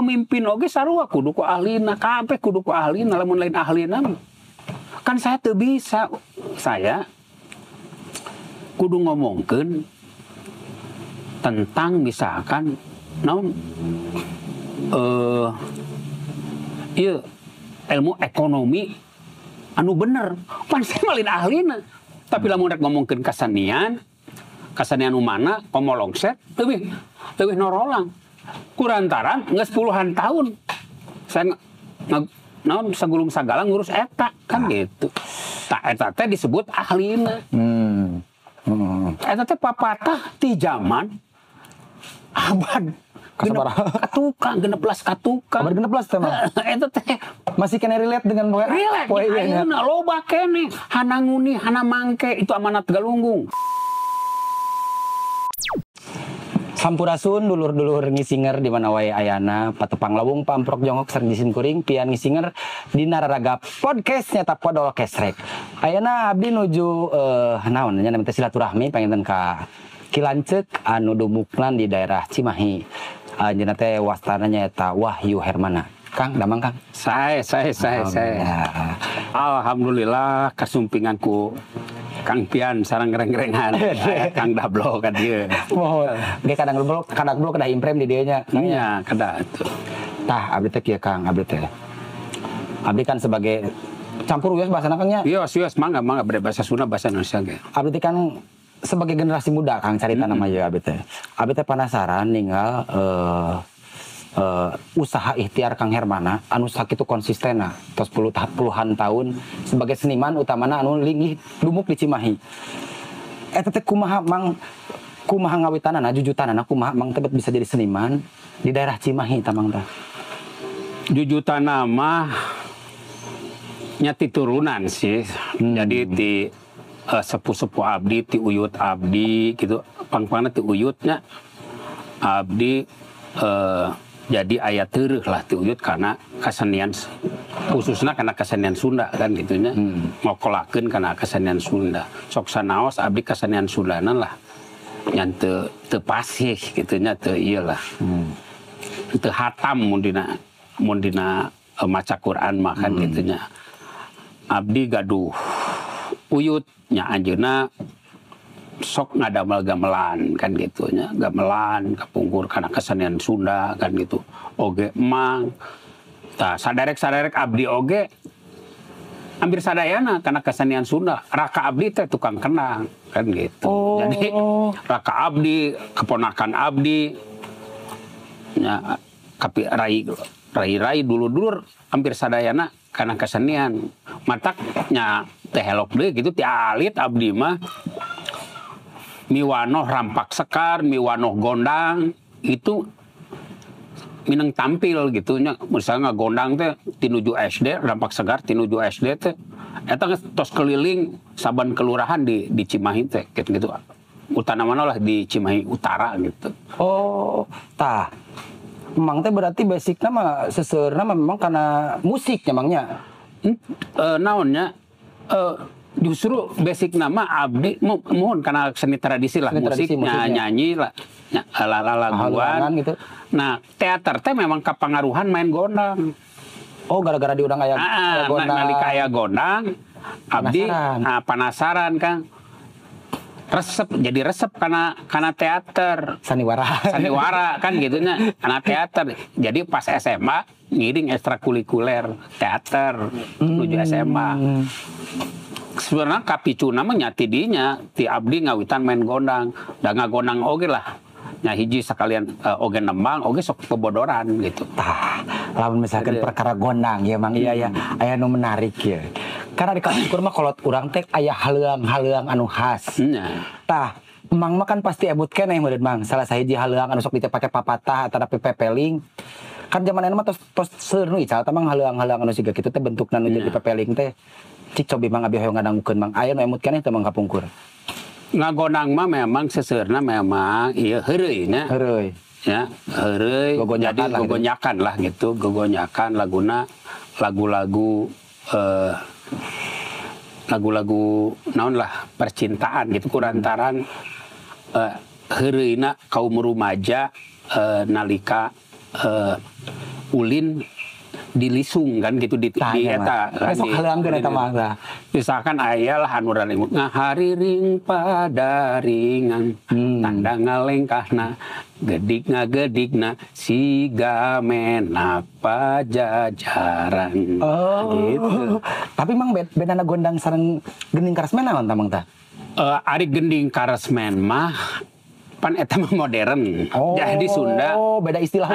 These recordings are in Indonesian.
pemimpin oge sarua kudu ku ahlina, kabeh kudu ku ahlina, lamun lain ahlina kan saya teu bisa. Saya kudu ngomongkeun tentang misalkan naon ieu ilmu ekonomi anu bener. Pan saya malin ahlina. Tapi lamun rek ngomongkeun kasanian umana pomolongset leuwih norolang. Kurantaran geus puluhan tahun saya naon sagulung sagala ngurus eta kan gitu. Tah eta teh disebut ahlina. Eta teh papatah ti zaman abad katukang 16 katukang. Abad 16 teh mah. Eta teh masih kena relate dengan poe ieu. Loba keneh hana nguni hana mangke itu amanat Galunggung. Sampurasun dulur-dulur ngisinger di mana wae ayana patepang lawung pamprok jongkok sareng jisim kuring pian ngisinger di Nararaga podcast nyata podol kesrek. Ayana abdi nuju naon nya namanya silaturahmi panginten ka Kilanceuk anu dumukna di daerah Cimahi. Anjeunna teh wastananya eta Wahyu Hermana. Kang, damang Kang. Saya. Alhamdulillah kasumpinganku Kang Pian sareng ngereng-ngerengan. Kang Dablo ka dieu. Mohon. Ge kadang Dablo kada imprem di dieu nya. Iya, kada atuh. Tah abdi teh kieu Kang, abdi teh. Abdi kan sebagai campur wios bahasana Kang nya. Wios mangga bade bahasa Sunda bahasa Indonesia ge. Abdi teh kan sebagai generasi muda Kang carita nama ieu abdi teh. Abdi teh penasaran ninggal usaha ikhtiar Kang Hermana anu sakitu konsistena tos puluhan tahun sebagai seniman utamana anu linggih dumuk di Cimahi. Eta teh kumaha ngawitanana jujutanana kumaha mang teh bisa jadi seniman di daerah Cimahi tamang teh. Jujutanna mah nya ti turunan sih. Jadi ti sepuh-sepuh abdi ti uyut abdi gitu. Pang-pangna ti uyutnya abdi jadi aya teureuk lah ti uyut kana kasenian khususna kana kasenian Sunda kan gitunya. Ngokolakeun kana kasenian Sunda. Sok sanaos abdi kasenian Sundana lah. Nyan teu pasih gitunya teu ieu lah. Teu hatam mun dina maca Quran mah kan gitunya. Abdi gaduh uyut nya anjeunna sok ngadamel gamelan kan gitunya, gamelan kapungkur kana kesenian Sunda kan gitu. Oge emang tah saderek abdi oge hampir sadayana kana kesenian Sunda. Raka abdi teh tukang kenang kan gitu. Jadi raka abdi keponakan abdi nya kapi rai dulur hampir sadayana kana kesenian. Matak nya teh helok deui gitu ti alit abdi mah miwanoh rampak sekar, miwanoh gondang, itu mineng tampil gitu nya. Misalnya gondang teh tinuju SD, rampak sekar tinuju SD teh eta tos keliling saban kelurahan di Cimahi teh gitu. Utamana lah di Cimahi Utara gitu. Oh, tah. Memang teh berarti basicna mah seseurna memang karena musiknya mangnya. Naonnya justru basic nama abdi mohon karena seni tradisi lah, musiknya nyanyi lah, laguan gitu. Nah teater teh memang kapangaruhan main gondang. Oh gara-gara diundang aya gondang. Nalika aya gondang, abdi penasaran Kang. Jadi resep karena teater. Sandiwara kan gitunya, karena teater. Jadi pas SMA ngiring ekstrakurikuler teater menuju SMA. Sebenarnya kapicuna mah nyati dinya ti abdi ngawitan main gondang da ngagondang oge lah nya hiji sakalian oge nembang oge sok pebodoran gitu. Tah lamun misalkan perkara gondang ya mang iya aya nu menarik ya karena di kaskur mah kolot urang teh aya haleuang anu khas. Tah mang mah kan pasti ebut keneh meureun mang salah sahiji haleuang anu sok ditepake papatah atau pepeling kan zaman mah tos seur nu ical teh mang haleuang anu siga kitu teh bentukna nu jadi pepeling teh. Cik cobi mang abi hoyong ngadangukeun mang aya nu emut keneh teh mang kapungkur. Ngagonang mah memang seseurna memang ieu heureuy nya. Heureuy. Ya, heureuy jadi gogonyakan lah gitu, gogonyakan laguna lagu-lagu naon lah percintaan gitu kurantaran heureuina kaum rumaja nalika ulin di lisung kan gitu di eta kan sok haleungkeun eta mah. Misalkan aya lah anu ralimut ngahariring padaringan tanda ngalengkahna gedigna siga menak pajajaran. Gitu. Tapi mang bedana gondang sareng gending karesmen naon tah mang tah? Ari gending karesmen mah pan eta mah modern. Jadi Sunda beda istilah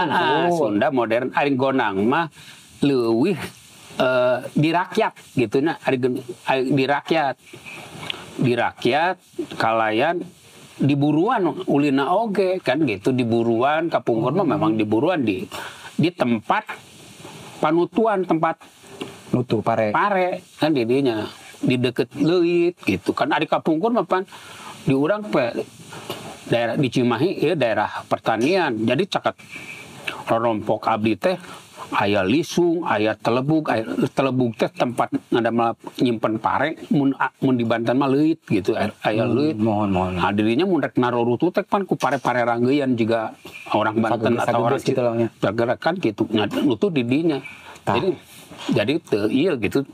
Sunda modern. Ari gondang mah leuwih di rakyat gitu na di rakyat kalayan diburuan ulina oge kan gitu diburuan kapungkur mah memang diburuan di tempat panutuan tempat nutu pare kan didinya di deket leuit gitu kan ari kapungkur mah pan di urang daerah di Cimahi ya daerah pertanian jadi caket rorompok abdi teh aya lisung, aya telebug teh tempat ngadamel nyimpen pare mun di Banten mah leuit gitu aya leuit. Mohon. Nah dirinya mun rek narurutu teh pan ku pare-pare ranggeuyan juga orang Banten atau orang gitu lah nya. Pergerakan gitu nutu di dinya. Jadi teu ieu gitu.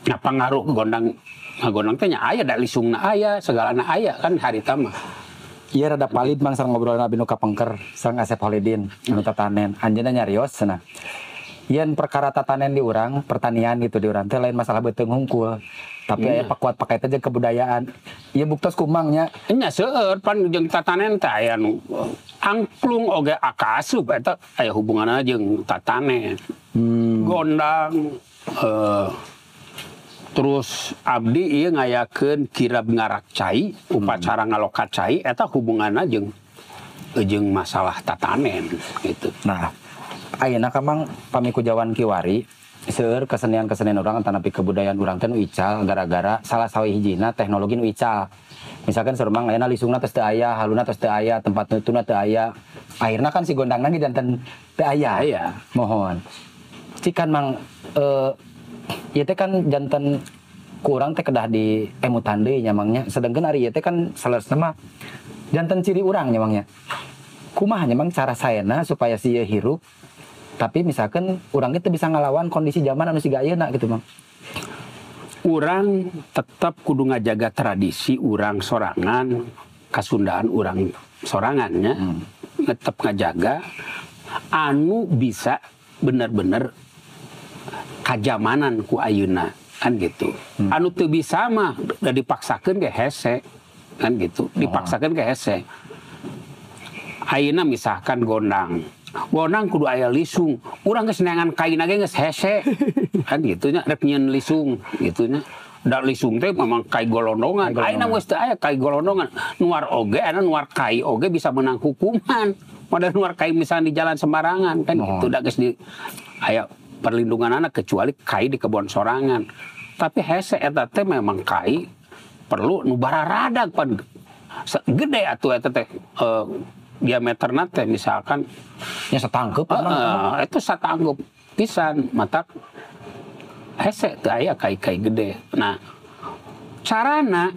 Nah pangaruh gondang teh nya aya da lisungna aya segalana aya kan harita mah. Iya rada palit mang sareng ngobrol Abi nu kapengker sareng Asep Holidin anu tatanen anjeunna nyarios cenah. Yen perkara tatanen di urang pertanian gitu di urang teh lain masalah beuteung hungkul. Tapi aya pakuat pakai teh jeung kebudayaan. Ieu buktos kumangnya. Nya seueur pan jeung tatanen teh aya nu angklung oge akasup eta aya hubunganna jeung tatanen. Gondang terus abdi ieu ngayakeun kirab ngarak cai, upacara ngalokat cai eta hubunganna jeung masalah tatanen gitu. Nah, ayeuna ka mang pami ku jawan kiwari seueur kesenian-kesenian urang tanapi kebudayaan urang teh nu ical gara-gara salah sawi hijina teknologi nu ical. Misalkan seueur mang ayeuna lisungna tos teu aya, haluna tos teu aya, tempat nutuna teu aya. Akhirna kan si gondangna ge janten teu aya. Mohon. Cikan mang ieu teh kan janten kurang teh kedah di emutan deui nya mangnya. Sedengkeun ari ieu teh kan salesna mah janten ciri urang nya mangnya. Kumaha nya mang cara saena supaya si ieu hirup tapi misalkan urang itu bisa ngalawan kondisi zaman anu siga ayeuna gitu mang. Urang tetap kudu ngajaga tradisi urang sorangan, kasundaan urang sorangannya. Tetap ngajaga anu bisa bener-bener kajamanan ku ayeuna kan gitu. Anu teu bisa mah da dipaksakeun ge hese kan gitu. Dipaksakeun ge hese. Ayeuna misalkan gondang kudu aya lisung. Urang geus neangan kaina ge geus hese. Kan gitu nya rek nyieun lisung gitu nya. Da lisung teh memang kai golondongan. Ayeuna geus teu aya kai golondongan. Nuar oge anu nuar kai oge bisa menang hukuman. Padahal nuar kai misalnya di jalan sembarangan kan gitu da geus di aya perlindungan anak kecuali kai di kebon sorangan. Tapi hese eta teh memang kai perlu nu bararadag pan gede atuh eta teh diameterna teh misalkan nya satangkeup itu satangkeup pisan mata hese teh aya kai-kai gede. Nah carana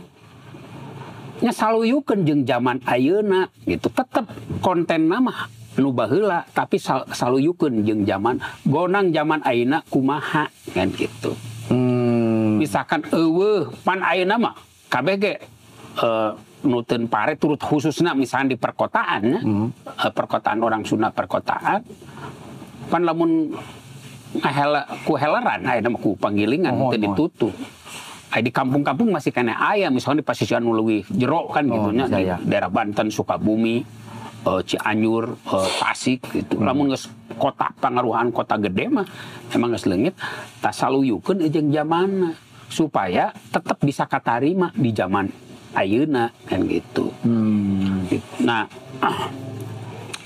nya saluyukeun jeung zaman ayeuna gitu tetep kontenna mah nu baheula tapi saluyukeun jeung zaman gondang zaman ayeuna kumaha kan gitu. Misalkan eueuh pan ayeuna mah kabeh ge nuteun pare turut khususna misalnya di perkotaan ya. Perkotaan orang Sunda perkotaan pan lamun ku heleran ayeuna mah ku panggilingan teu ditutup. Di kampung-kampung masih kena aya misalnya di pasisian nu leuwih jero kan gitu nya di daerah Banten, Sukabumi, Cianjur, Tasik gitu. Lamun geus kota pangaruhan kota gede mah emang geus leungit tah saluyukeun jeung zamanna supaya tetap bisa katarima di zaman ayeuna kan gitu. Nah,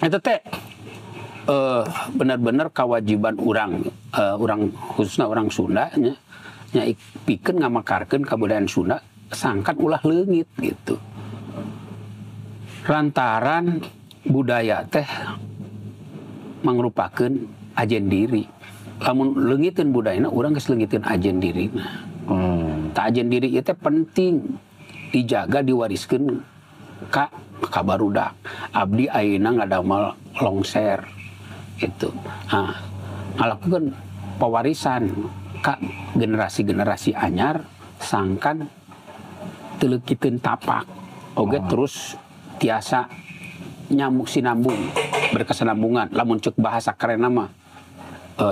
eta teh benar-benar kewajiban urang khususnya orang Sunda nya pikeun ngamakarkeun kabudayaan Sunda sangkan ulah leungit gitu. Lantaran budaya teh mangrupakeun ajen diri. Lamun leungiteun budayana urang geus leungiteun ajen dirina. Ta ajen diri ieu teh penting dijaga diwariskeun ka barudak. Abdi ayeuna ngadamel longser. gitu. Nah, ngalakukeun pewarisan ka generasi-generasi anyar sangkan teleukikeun tapak oge terus tiasa nyambung sinambung berkesinambungan lamun ceuk bahasa kerenna mah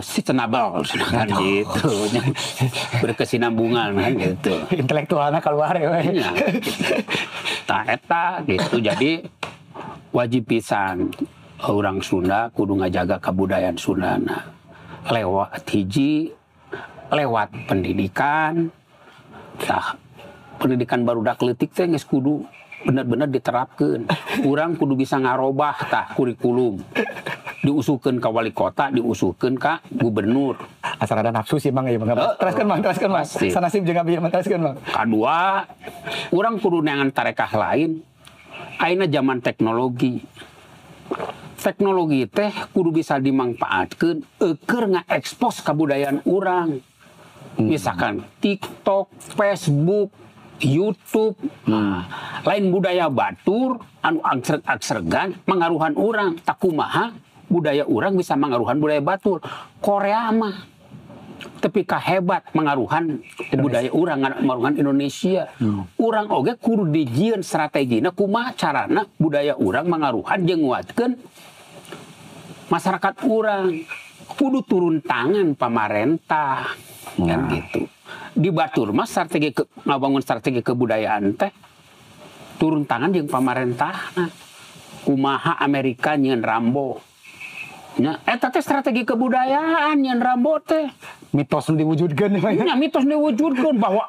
sustainable kan gitu berkesinambungan kan gitu intelektualnya keluar ya tah eta gitu jadi wajib pisan orang Sunda kudu ngajaga kebudayaan Sundana lewat hiji lewat pendidikan tah pendidikan barudak leutik teh geus kudu bener-bener diterapkeun urang kudu bisa ngarobah tah kurikulum diusulkeun ka wali kota, diusulkeun ka gubernur. Asal ada nafsu sih Mang ya, teruskeun Mang. Sanasib jeung abdi mah teruskeun Mang. Kadua, urang kudu neangan tarekah lain. Ayeuna zaman teknologi. Teknologi teh kudu bisa dimangpaatkeun keur ngaekspos kabudayaan urang. Misalkan TikTok, Facebook, YouTube, lain budaya batur anu angsreg-angsregan mangaruhan urang tak kumaha budaya urang bisa mangaruhan budaya batur. Korea mah tapi kahebat mangaruhan budaya urang mangaruhan Indonesia. Urang oge kudu dijieun strategina kumaha carana budaya urang mangaruhan jeung nguatkeun masyarakat urang. Kudu turun tangan pamarentah kan gitu. Di batur mah strategi ngabangun strategi kebudayaan teh turun tangan jeung pamarentahna. Kumaha Amerika nyeun Rambo. Nya eta teh strategi kebudayaan nyeun Rambo teh. Mitos diwujudkeun ya. Mitos diwujudkeun bahwa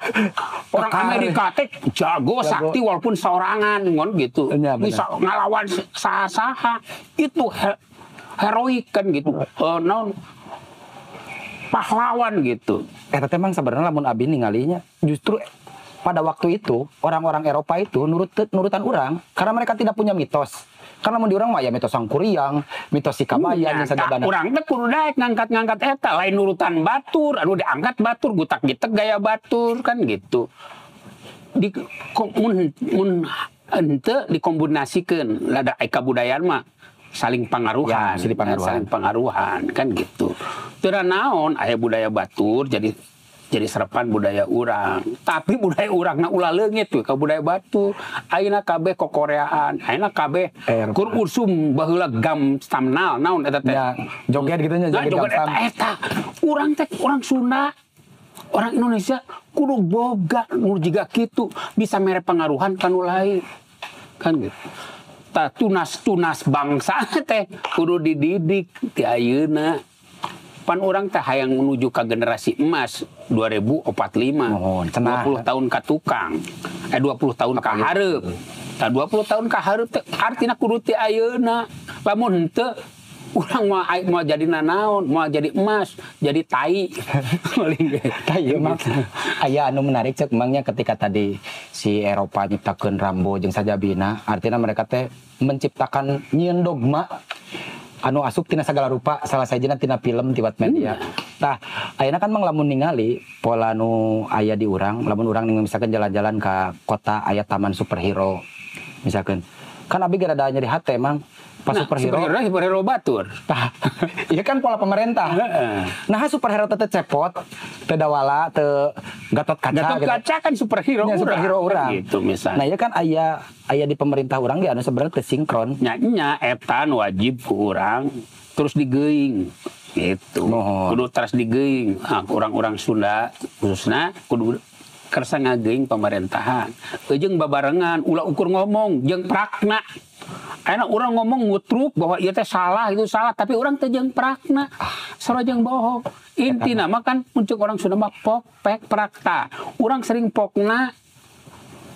orang Amerika teh jago sakti walaupun sorangan ngon gitu. Bisa ngalawan saha-saha. Itu heroik kan gitu. Non pahlawan gitu. Eta teh mang sebenarnya lamun abi ningalinya justru pada waktu itu orang-orang Eropa itu nurutan urang karena mereka tidak punya mitos. Karena mun di urang mah ya mitos Sangkuriang, mitos Sikamayan yang sadabana. Urang teh kudu daek ngangkat-ngangkat eta lain nurutan batur, anu diangkat batur gutak gitek gaya batur kan gitu. Di mun henteu dikombinasikeun lada kabudayaan mah saling pangaruhan, ya, saling pangaruhan kan gitu. Teu naon aya budaya batur jadi serapan budaya urang. Tapi budaya urangna ulah leungit we ka budaya batur. Ayeuna kabeh kokoreaan, ayeuna kabeh kur ursum baheula gam stamnal naon eta teh. Ya, joget gitu nya joget gam eta. Urang teh urang Sunda. Orang Indonesia kudu boga nu jiga kitu bisa mere pangaruhan kanu lain. Kan gitu. Ta tunas-tunas bangsa teh kudu dididik ti ayeuna. Pan orang teh hayang menuju ke generasi emas 2045. 20 tahun ka tukang. 20 tahun ka hareup. Tah 20 tahun ka hareup teh artina kudu ti ayeuna. Lamun henteu urang mau jadi nanaon, mau jadi emas, jadi tai. Tai emang aya anu menarik cek emangnya ketika tadi si Eropa nyiptakeun Rambo jeung sajabina, artinya mereka teh menciptakan nyieun dogma anu asup tina segala rupa salah sajana tina film tiwat media. Tah ayeuna kan mang lamun ningali pola nu aya di urang, lamun urang misalkan jalan-jalan ka kota aya taman superhero misalkan. Kan abi gara nyeri hate mang pas superhero batur. Tah ieu kan pola pemerintah. Nah superhero teh cepot, teu dawala, teu Gatot Kaca. Gatot Kaca kan superhero urang. Superhero urang. Gitu misalnya. Nah ieu kan aya di pemerintah urang ge anu sebenarnya teu sinkron. Nya eta wajib ku urang terus digeuing gitu. Kudu terus digeuing. Orang-orang Sunda khususna kudu kersa ngageuing pemerintahan. Jeung babarengan ulah ukur ngomong jeung prakna. Ayeuna urang ngomong ngutruk bahwa ieu teh salah itu salah tapi urang teh jeung prakna. Sarojeng bohong. Intina mah kan muncul orang Sunda mah pok pek prakta. Urang sering pokna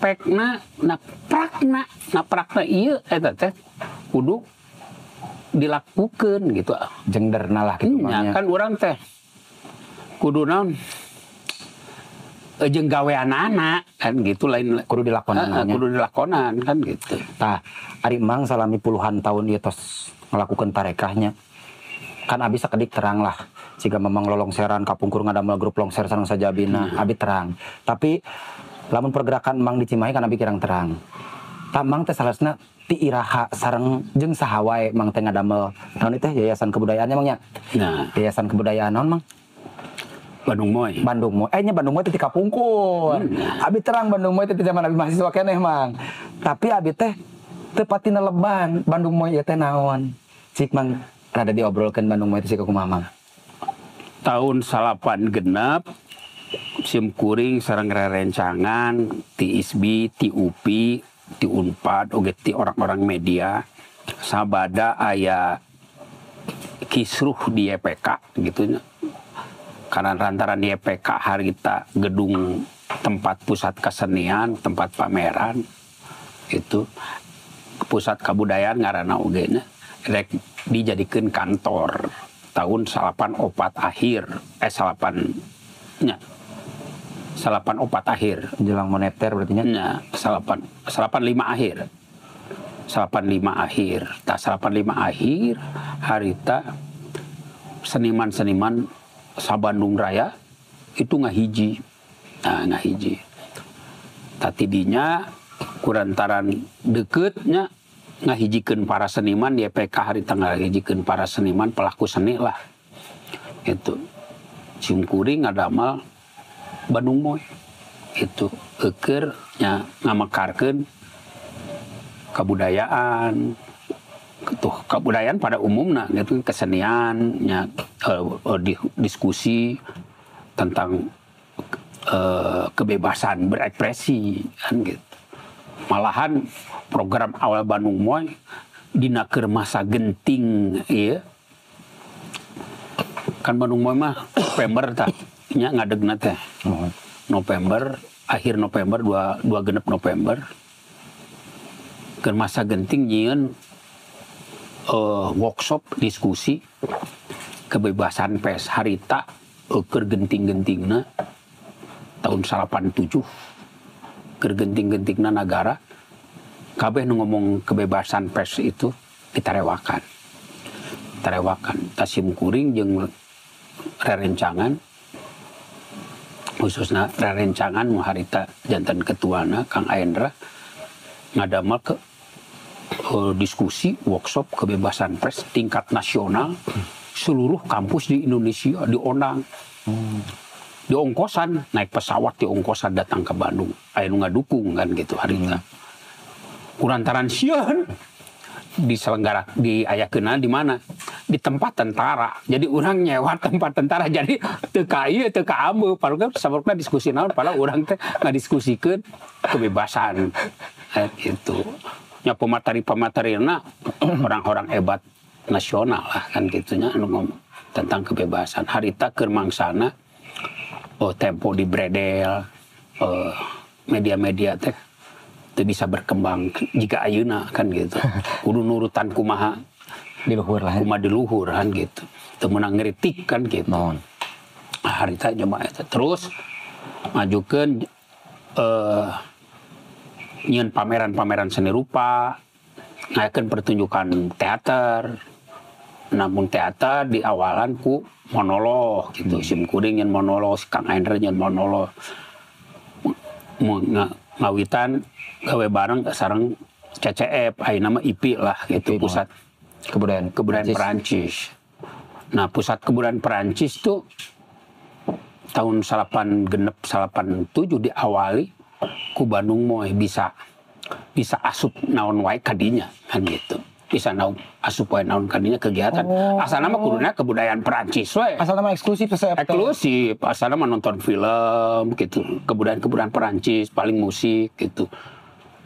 pekna na prakna. Na prakna ieu eta teh kudu dilakukeun gitu. Jengderna lah gitu nya kan urang teh kudu naon jeung gaweanana kan gitu lain kudu dilakonan kudu dilakonan kan gitu. Tah ari mang salami puluhan tahun ieu tos ngalakukeun tarekahnya. Kan abi sakedik terang lah. Siga memang lolongseran kapungkur ngadamel grup longser sareng sajabina abi terang. Tapi lamun pergerakan mang di Cimahi kan abi kirang terang. Tamang teh salasna ti iraha sareng jeung saha wae Mang teh ngadamel naon teh yayasan kebudayaannya Mangnya. Nah, Yayasan kebudayaan naon Mang? Bandung Moy. Bandung Moy. Nya Bandung Moy teh ti kapungkur. Abi terang Bandung Moy teh ti zaman abi mahasiswa keneh Mang. Tapi abi teh teu pati neleban Bandung Moy ieu teh naon. Cik Mang rada diobrolkeun Bandung Moy teh sika kumaha Mang. Tahun 86 sim kuring sareng rerencangan ti ISBI, ti UPI, ti Unpad, oge ti orang-orang media sabada aya kisruh di YPK gitu nya. Karena lantaran di YPK harita gedung tempat pusat kesenian, tempat pameran itu pusat kebudayaan ngaranna oge nya rek dijadikeun kantor tahun 84 akhir 84 akhir Jelang moneter berarti nya. 85 akhir. 85 akhir. Tak 85 akhir harita seniman-seniman Sabandung Raya itu ngahiji. Nah, ngahiji. Tatidinya kurantaran deketnya ngahijikeun para seniman di YPK harita ngahijikeun para seniman pelaku seni lah. Itu. Sim kuring ngadamel Bandung Moy itu eukeur nya ngamekarkeun kabudayaan kebudayaan pada umumna gitu kesenian nya diskusi tentang kebebasan berekspresi kan gitu. Malahan program awal Bandung Moy dina keur masa genting ieu kan Bandung Moy mah November tah nya ngadegna teh. November, akhir November 2 genep November. Keur masa genting nyieun workshop diskusi kebebasan pers harita keur genting-gentingna tahun 87. Keur genting-gentingna nagara kabeh nu ngomong kebebasan pers itu ditarewakan. Tasim kuring jeung rerencangan khususnya rerencangan harita jantan ketuana Kang Aendra ngadamel ke diskusi workshop kebebasan pers tingkat nasional seluruh kampus di Indonesia diundang. Diongkosan naik pesawat diongkosan datang ke Bandung. Aya nu ngadukung kan gitu harita. Kurantaran sieun diselenggara diayakeunna di mana? Di tempat tentara. Jadi urang nyewa tempat tentara. Jadi teu ka ieu teu ka ameu padahal sabarna diskusi naon padahal urang teh ngadiskusikeun kebebasan. Gitu. Nya pemateri-pematerina orang-orang hebat nasional lah kan gitunya anu ngomong tentang kebebasan. Harita keur mangsana Tempo di bredel media-media teh teu bisa berkembang jika ayeuna kan gitu. Kudu nurutan kumaha di luhur lah. Kumaha di luhur kan gitu. Teu meunang ngritik kan gitu. Naon. Harita coba eta terus majukeun nyieun pameran-pameran seni rupa, ngayakeun pertunjukan teater. Namun teater di awalan ku monolog gitu. Sim kuring nyeun monolog, Kang Aendra nyeun monolog. Ngawitan gawe bareng sareng CCF ayeuna mah IPI lah gitu pusat kebudayaan Perancis. Nah, pusat kebudayaan Perancis tuh tahun 87 diawali ku Bandung Moy bisa asup naon wae kadinya kan gitu. Bisa asup wae naon kadinya kegiatan. Asalna mah kuduna kebudayaan Perancis we. Asalna mah eksklusif Eksklusif, asalna mah nonton film gitu. Kebudayaan Perancis, paling musik gitu.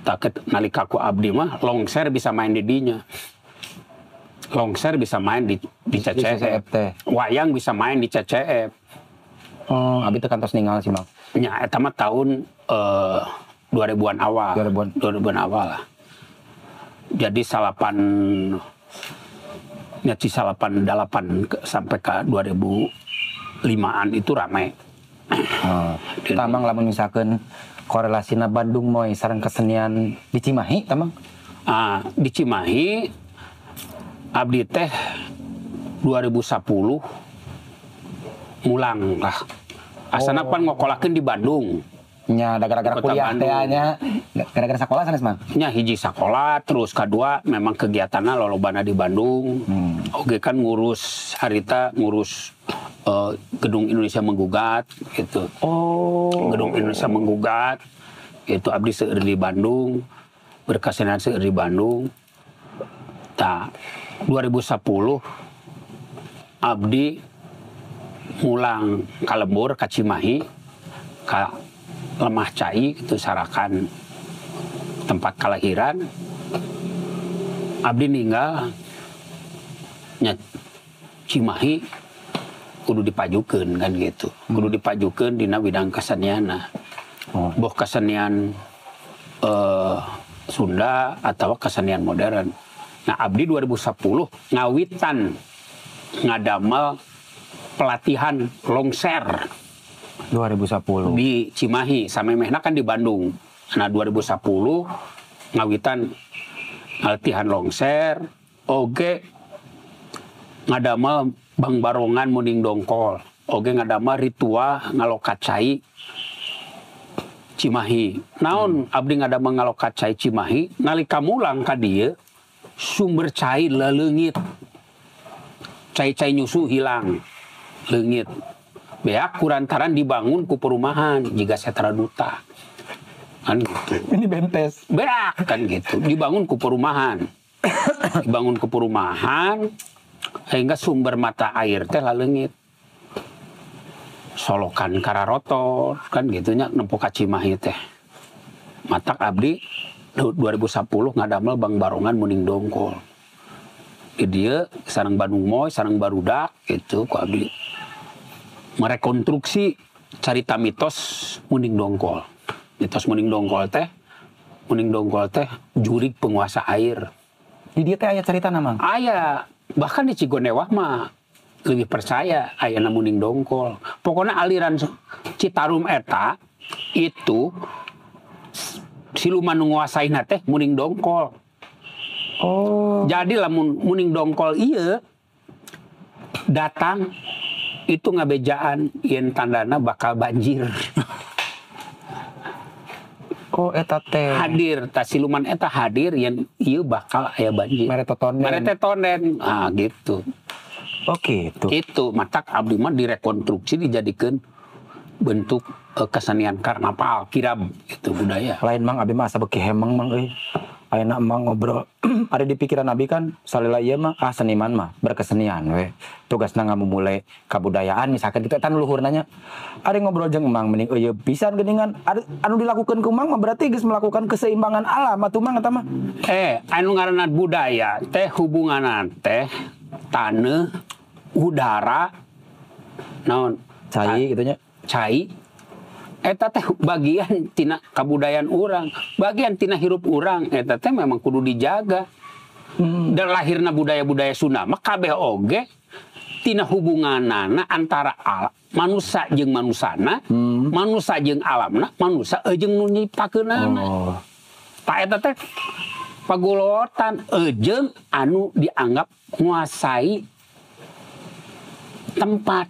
Tak nalika ku abdi mah longser bisa main di dinya. Longser bisa main di CCF. Wayang bisa main di CCF. Abi teh kantos ninggal sih, Bang. Nya eta mah tahun 2000-an awal. 2000-an awal lah. Jadi 88 sampai ke 2005-an itu ramai. Tamang lamun misalkan korelasina Bandung Moy sareng kesenian di Cimahi, tamang? Di Cimahi abdi teh 2010 mulang lah. Asana pan ngokolakeun di Bandung. Nya gara-gara Kota kuliah Bandung. teh nya gara-gara sekolah sanes Mang. Nya hiji sekolah, terus kedua memang kegiatannya lolobana di Bandung. Oke kan ngurus harita ngurus Gedung Indonesia Menggugat gitu. Oh. Gedung Indonesia Menggugat itu abdi seueur di Bandung, berkesenian seueur di Bandung. Tah 2010 abdi mulang ka lembur ka Cimahi ka Lemah Cai itu Sarakan tempat kelahiran. Abdi ninggal nya Cimahi kudu dipajukeun kan gitu. Kudu dipajukeun dina bidang kesenian. Boh kesenian Sunda atau kesenian modern. Nah, abdi 2010 ngawitan ngadamel pelatihan longser 2010 di Cimahi, samemehna kan di Bandung. Nah 2010 ngawitan latihan longser, oge ngadamel Bang Barongan Muning Dongkol, oge ngadamel ritual ngalokacai Cimahi. Naon abdi ngadamel ngalokacai Cimahi, nalika mulang ka dieu sumber cai leleungit. Cai-cai nyusu hilang, leungit. Beak kurantaran dibangun ku perumahan jika Setra Duta kan gitu. Ini bentes Beak kan gitu dibangun ku perumahan sehingga sumber mata air teh laleungit solokan kararotor kan gitunya nempo ka Cimahi teh matak abdi 2010 ngadamel Bang Barongan Muning Dongkol di dieu sareng Bandung Moy sareng barudak gitu ku abdi merekonstruksi carita mitos Muning Dongkol. Mitos Muning Dongkol teh jurig penguasa air. di dia teh aya cerita namang. Aya bahkan di Cigonewah mah lebih percaya aya Muning Dongkol. Pokoknya aliran Citarum eta itu siluman nguasaina teh Muning Dongkol. Oh. Jadi lamun Muning Dongkol ieu datang itu ngabejaan yen tandana bakal banjir. Oh eta teh Hadir ta siluman eta hadir yen ieu bakal aya banjir. Meretotonen. Ah gitu. Oh gitu. Itu matak abdi mah direkonstruksi dijadikeun bentuk kesenian karnaval kirab itu budaya. Lain Mang abi mah asa beuki hemeng Mang euy. Ayeuna emang ngobrol ada di pikiran abi kan salila ieu mah seniman mah berkesenian we. Tugasna ngamumule kabudayaan misalkan kita tan luhur nanya. Ari ngobrol jeung emang mending ieu pisan geuningan anu dilakukeun ku Mang mah berarti geus melakukan keseimbangan alam atuh Mang eta mah. Anu ngaranna budaya teh hubunganan teh taneuh, udara, naon? Cai gitu nya. Cai eta teh bagian tina kabudayaan urang, bagian tina hirup urang eta teh memang kudu dijaga. Dan lahirna budaya-budaya Sunda mah kabeh oge tina hubunganana antara manusia jeung manusana, manusia jeung alamna, manusia jeung nu nyiptakeunana. Ta eta teh pagolotan jeung anu dianggap nguasai tempat.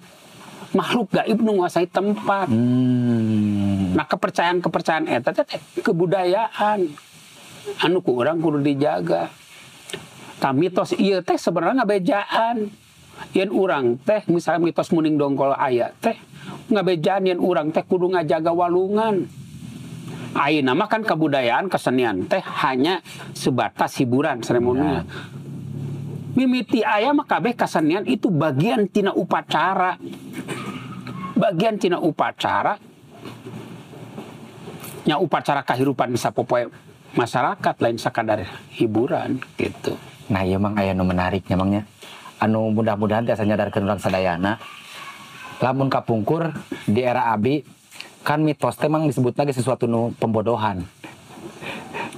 Makhluk gaib nu nguasai tempat. Nah kepercayaan eta teh kebudayaan anu ku urang kudu dijaga. Tah mitos ieu teh sebenarnya ngabejaan. Yen urang teh misalnya mitos Muning Dongkol aya teh ngabejaan yen urang teh kudu ngajaga walungan. Ayeuna mah kan kebudayaan kesenian teh hanya sebatas hiburan seremonial. Mimiti aya mah kabeh kesenian itu bagian tina upacara. Bagian tina upacara nya upacara kahirupan sapopoe masyarakat lain sakadar hiburan gitu. Nah ieu Mang aya nu menarik nya Mangnya. Anu mudah-mudahan tiasa nyadarkeun urang sadayana. Lamun kapungkur di era abi kan mitos teh Mang disebut lagi sesuatu nu pembodohan.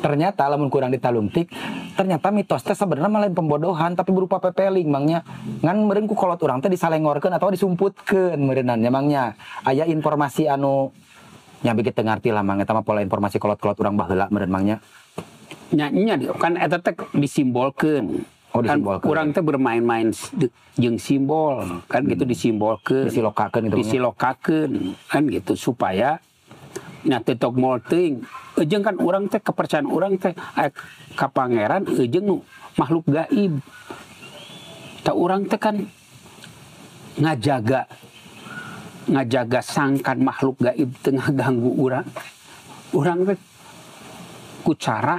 Ternyata lamun kurang ditalungtik, ternyata mitos teh sebenarnya malah pembodohan tapi berupa pepeling Mangnya. Ngan meureun ku kolot urang teh disalengorkeun atau disumputkeun meureunannya Mangnya. Aya informasi anu nya begitu ngarti lah Mang eta mah pola informasi kolot-kolot urang baheula meureun Mangnya. Nya kan eta teh disimbolkeun. Kan urang teh bermain-main jeung simbol kan gitu disimbolkeun. Disilokakeun gitu. Disilokakeun kan gitu supaya nya tetok moal teuing. Ejeung kan urang teh kepercayaan urang teh ka pangeran ejeung nu makhluk gaib. Ta urang teh kan ngajaga sangkan makhluk gaib tengah ganggu urang. Urang teh ku cara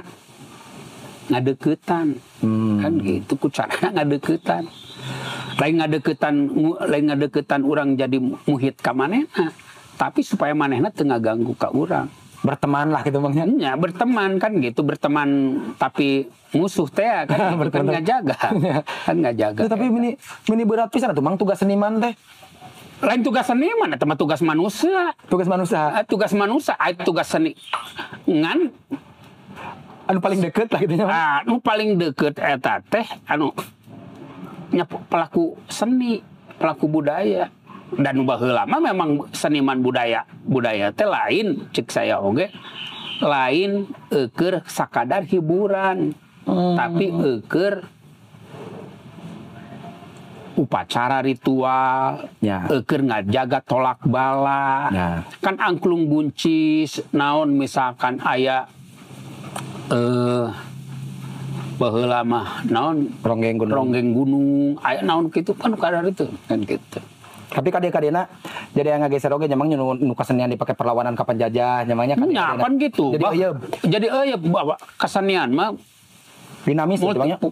ngadeuketan. Kan gitu ku cara ngadeuketan. Lain ngadeuketan urang jadi muhit ka manehna, tapi supaya manehna teu ngaganggu ka urang. Berteman lah gitu Bang. Ya, berteman kan gitu, berteman tapi musuh teh kan gitu, kan ngajaga. Kan ngajaga. Tapi mini berat pisan atuh Mang tugas seniman teh. Lain tugas seniman eta mah tugas manusia. Tugas manusia. Tugas manusia, tugas seni. Ngan Anu paling deket lah gitu nya. Anu paling deket eta teh anu nya pelaku seni, pelaku budaya. Dan baheula mah memang seniman budaya teh lain cek saya oge lain keur sakadar hiburan, tapi keur upacara ritual, keur ngajaga tolak bala. Kan angklung buncis naon misalkan aya baheula mah naon ronggeng gunung aya naon kitu kan kadar itu kan gitu. Tapi kadena jadi yang ngageser oge nyamang nu kasenian dipake perlawanan ka penjajah nyamangnya kan. Nya kan gitu. Jadi bawa kesenian mah dinamis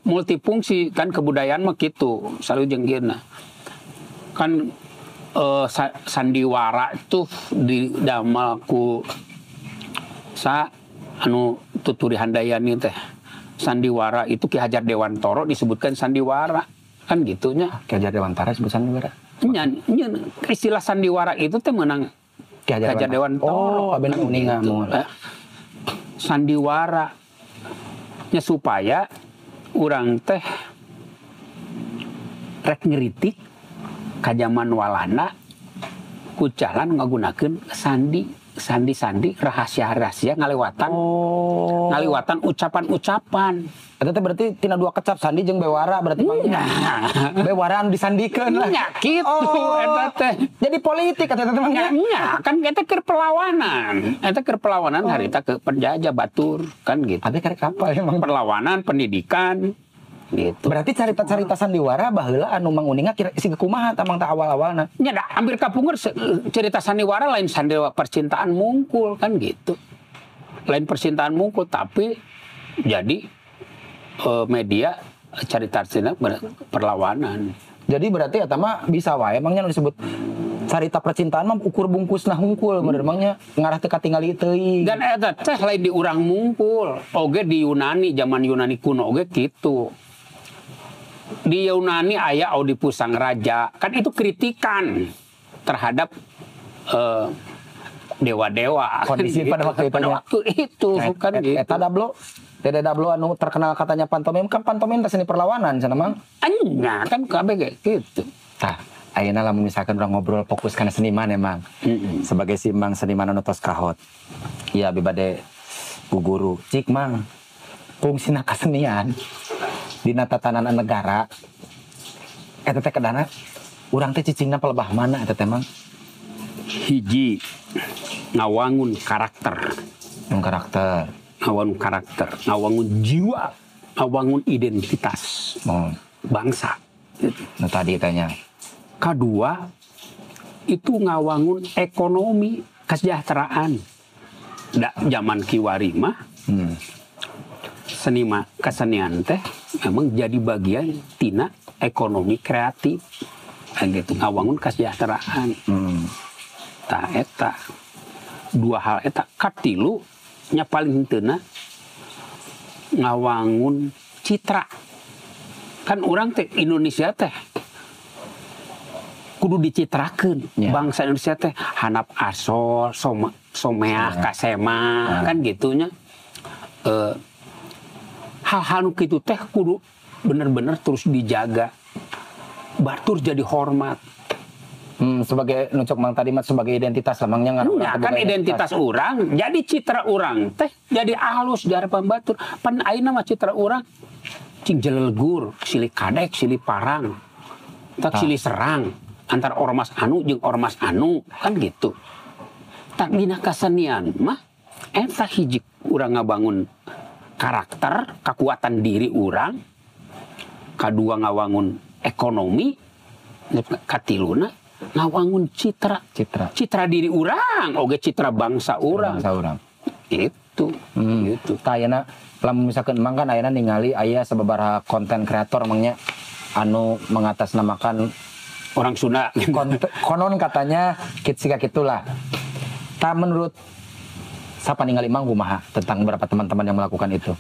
multifungsi kan kebudayaan mah kitu salujenggirna. Kan sandiwara itu didamel ku anu tuturi handayani teh. Sandiwara itu Ki Hajar Dewantara disebutkan sandiwara kan gitunya. Ki Hajar Dewantara disebut sandiwara. Istilah sandiwara itu teh menang Ki Hajar Dewantara. Oh, aben uninga sandiwara nya supaya urang teh rek ngeritik ka zaman walanda ku jalan ngagunakeun sandi rahasia ngaliwatan ucapan-ucapan. Eta teh berarti tina dua kecap sandi jeung bewara berarti mangnya. Bewara anu disandikeun lah. Nya kitu eta teh. Jadi politik eta teh mangnya. Nya kan eta keur perlawanan. Eta keur perlawanan harita ke penjajah batur kan gitu. Abi karek apa emang perlawanan pendidikan gitu. Berarti carita-carita sandiwara baheula anu Mang Uninga kira siga kumaha tamang ta awal-awalna. Nya da hampir kapunger cerita sandiwara lain sandiwara percintaan mungkul kan gitu. Lain percintaan mungkul tapi jadi media cerita perlawanan. Jadi berarti eta mah bisa wae emangnya disebut carita percintaan mah ukur bungkusna hungkul bener emangnya ngarah teu katingali teuing. Dan eta teh lain di urang mungkul. Oge di Yunani zaman Yunani kuno oge kitu. Di Yunani aya Oedipus sang raja. Kan itu kritikan terhadap dewa-dewa. Kondisi pada waktu itu kan gitu. Eta Dede Dablo anu terkenal katanya pantomim kan pantomim seni perlawanan cenah Mang. Anya kan kabeh gitu. Tah, ayeuna lamun misalkan urang ngobrol fokus kana seniman emang. Sebagai Mang seniman anu tos kahot. Iya bibade guguru. Cik Mang, fungsina kasenian dina tatanan negara eta teh kadana urang teh cicingna pelebah mana eta teh Mang? Hiji ngawangun karakter. Ngawangun karakter, ngawangun jiwa, ngawangun identitas bangsa. Nah tadi tanya. Kedua, itu ngawangun ekonomi kesejahteraan. Zaman Kiwari mah, kesenian teh memang jadi bagian tina ekonomi kreatif. Gitu, ngawangun kesejahteraan. Tah eta. Dua hal eta katilu nya paling henteu ngawangun citra. Kan urang teh Indonesia teh kudu dicitrakeun. Bangsa Indonesia teh hanap asol, someah kasema kan gitunya. Hal-hal nu kitu teh kudu bener-bener terus dijaga. Batur jadi hormat. Sebagai nucuk Mang tadi mah sebagai identitas lamangnya ngaruh kan identitas urang jadi citra urang teh jadi alus di harapan batur pan ayeuna mah citra urang cing jelelgur silih kadek silih parang tak silih serang antara ormas anu jeung ormas anu kan gitu tak dina kasenian mah eta hiji urang ngabangun karakter, kekuatan diri urang, kadua ngawangun ekonomi, katiluna ngawangun citra diri urang, oge citra bangsa urang. Itu. Gitu. Tayana lamun misalkan emang kan ayana ningali aya sababaraha konten kreator emangnya anu mengatasnamakan orang Sunda. Konon katanya siga kitulah. Tak menurut siapa ningali mang kumaha tentang beberapa teman-teman yang melakukan itu?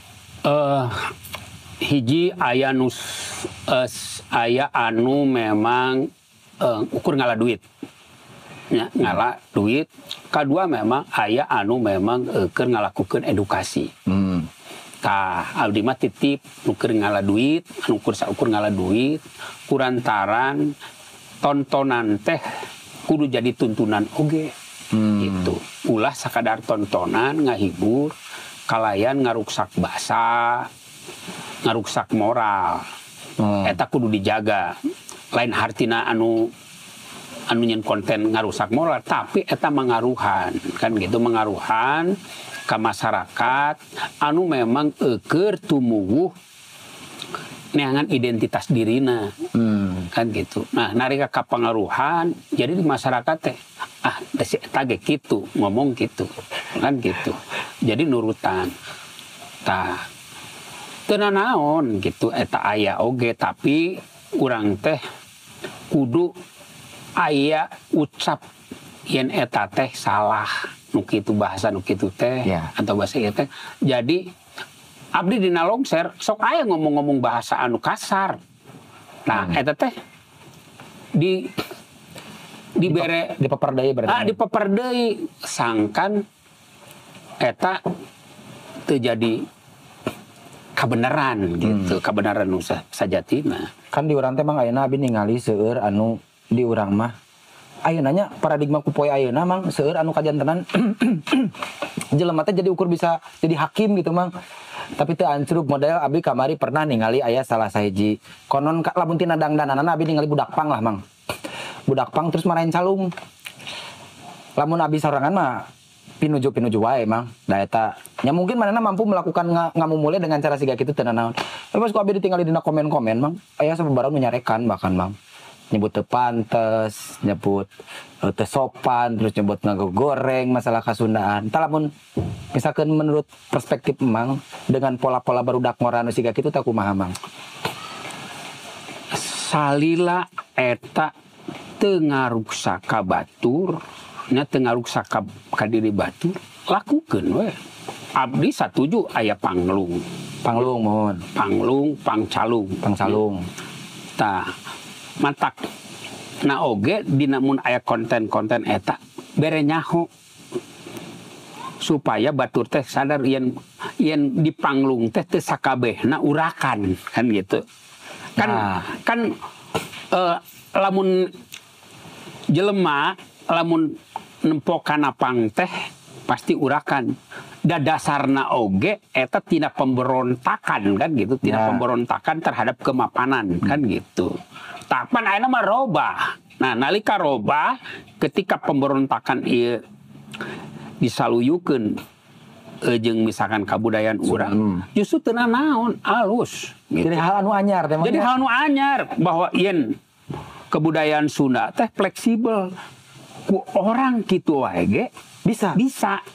Hiji aya anu memang ukur ngala duit. Ya, ngala duit. Kedua memang aya anu memang keur ngalakukeun edukasi. Tah abdi mah titip nu keur ngala duit, anu saukur ngala duit, kurantaran tontonan teh kudu jadi tuntunan oge. Gitu. Ulah sakadar tontonan ngahibur, kalayan ngaruksak basa, ngaruksak moral. Eta kudu dijaga. Lain hartina anu nyen konten ngarusak moral, tapi eta mengaruhan, kan gitu, mengaruhan ke masyarakat anu memang keur tumuwuh neangan identitas dirina. Kan gitu. Nah, narika ka pangaruhan, jadi di masyarakat teh desi eta ge kitu, ngomong gitu. Kan gitu. Jadi nurutan. Tah teu naon gitu eta aya oge, tapi urang teh kudu aya ucap yen eta teh salah nu kitu bahasa nu kitu teh atau bahasa ieu teh. Jadi abdi dina longser sok aya ngomong-ngomong bahasa anu kasar. Nah, eta teh dibere dipeperdei berarti. Dipeperdei sangkan eta teu jadi kabeneran gitu, kabeneran nu sajatina. Kan di urang teh mang ayeuna abi ningali seueur anu di urang mah ayeunanya paradigma ku poe ayeuna mang seueur anu kajantenan jelema teh jadi ukur bisa jadi hakim gitu mang. Tapi teu ancruk model abi kamari pernah ningali aya salah sahiji konon lamun tina dangdananana abi ningali budak pang lah mang. Budak pang terus marahin calung. Lamun abi sorangan mah pinuju wae mang. Da eta nya mungkin manehna mampu melakukan ngamumule dengan cara siga kitu teu naon. Tapi pas ku abi ditinggali dina komen-komen mang aya sababaraha nu nyarekan bahkan mang. Nyebut teu pantes, nyebut teu sopan, terus nyebut ngagoreng masalah kasundaan. Tah lamun misalkan menurut perspektif Mang dengan pola-pola barudak ngora anu siga kitu tah kumaha Mang? Salila eta teu ngaruksa ka batur, nya teu ngaruksa ka diri batur, lakukeun we. Abdi satuju aya panglung. Panglung mohon. Panglung, pangcalung. Pangcalung. Tah matak na oge dina mun aya konten-konten eta bere nyaho supaya batur teh sadar yen dipanglung teh teu sakabehna urakan kan gitu. Kan lamun jelema lamun nempokana pang teh pasti urakan. Dasarna oge eta tina pemberontakan kan gitu, tina pemberontakan terhadap kemapanan kan gitu. Tapan ayeuna mah robah. Nah, nalika robah ketika pemberontakan ieu disaluyukeun jeung misalkan kabudayaan urang, justru teu naon alus gitu. Jadi hal anu anyar teh. Jadi hal anu anyar bahwa yen kebudayaan Sunda teh fleksibel. Ku orang kitu wae ge bisa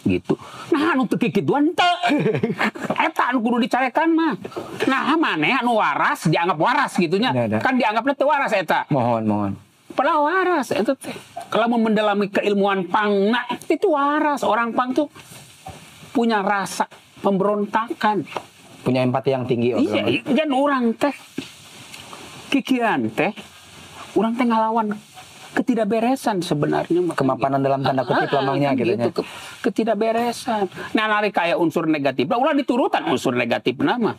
gitu. Nah anu teu kikituan teu. Eta anu kudu dicarekan mah. Nah maneh anu waras dianggap waras gitunya. Kan dianggapna teu waras eta. Mohon. Padahal waras eta teh. Kalau mendalami keilmuan pangna itu waras. Orang pang tuh punya rasa pemberontakan, punya empati yang tinggi. Iya, dan orang teh kikiran teh orang teh ngalawan ketidakberesan sebenarnya, kemapanan dalam tanda kutip lamangnya gitu, ketidakberesan. Nah nalika aya unsur negatif ulah diturutan unsur negatif nama,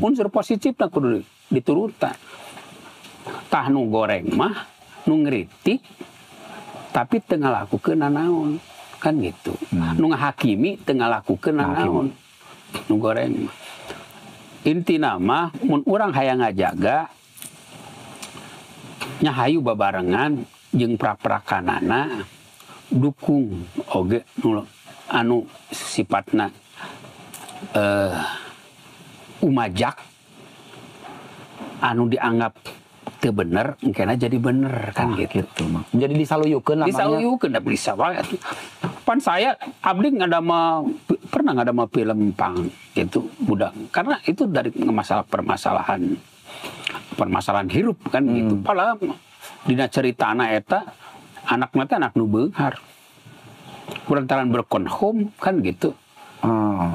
unsur positif kudu diturutan. Tah nu goreng mah nu ngritik tapi teu ngalakukeun nanaon kan gitu. Nu ngahakimi teu ngalakukeun nanaon. Nu goreng mah intina mah mun urang hayang ngajaga nya hayu babarengan jeung pra-prakanana dukung oge anu sifatna umajak anu dianggap teu bener engkena jadi bener kan gitu. Jadi disaluyukeun namanya. Disaluyukeun da bisa wae. Pan saya abdi pernah ngadama film pang gitu budak karena itu dari permasalahan hirup kan gitu. Padahal dina ceritana eta anakna teh anak nu beunghar. Kurantaran broken home kan gitu.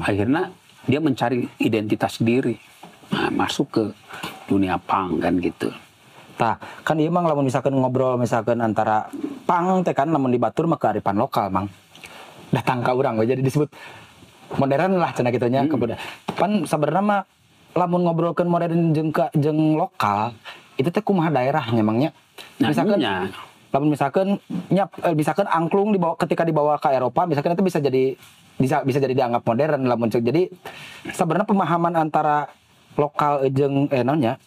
Akhirnya dia mencari identitas diri. Nah, masuk ke dunia pang kan gitu. Tah, kan ieu mang lamun misalkan ngobrol misalkan antara pang teh kan lamun di batur mah kearifan lokal mang. Datang ka urang we jadi disebut modern lah cenah kitu nya kemudian. Pan sabenerna mah lamun ngobrolkeun modern jeung lokal itu teh kumaha daerahnya mangnya. Misalkan lamun misalkan angklung ketika dibawa ke Eropa misalkan itu bisa jadi dianggap modern lamun jadi sebenarnya pemahaman antara lokal jeung naonnya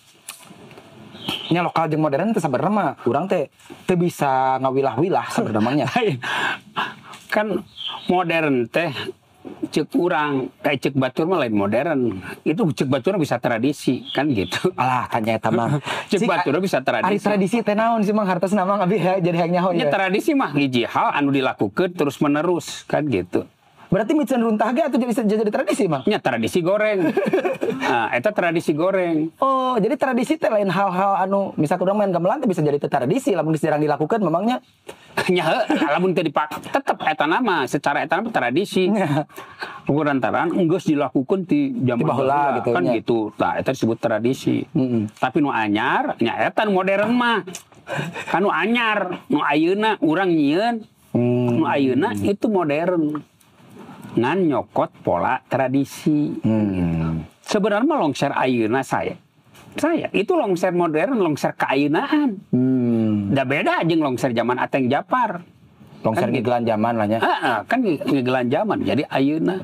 nya lokal jeung modern teh sebenarnya mah urang teh teu bisa ngawilah-wilah sebenarnya kan modern teh cek urang kayak cek batur mah lain modern itu cek batur bisa tradisi kan gitu alah tanya eta mah cek batur bisa tradisi ari tradisi teh naon sih mang hartosna mang abi jadi hayang nyaho nya tradisi mah hiji hal anu dilakukeun terus menerus kan gitu. Berarti micen runtah ge atau jadi tradisi mang? Nya tradisi goreng. Nah, eta tradisi goreng. Oh, jadi tradisi teh lain hal-hal anu misalkan urang main gamelan teh bisa jadi tradisi lamun jarang dilakukan memangnya. Nya lamun teu dipak tetep eta nama secara eta nama tradisi. Kurantaran geus dilakukeun ti zaman baheula gitu kan nya. Gitu. Tah eta disebut tradisi. Tapi nu anyar nya eta nu modern mah. Kan nu anyar, nu ayeuna urang nyieun. Nu ayeuna itu modern. Ngan nyokot pola tradisi. Sebenarnya mah longser ayeuna saya itu longser modern, longser keayeunaan. Da beda jeung longser zaman Ateng Japar. Longser ngegelan zaman lah nya. Kan ngegelan zaman. Jadi ayeuna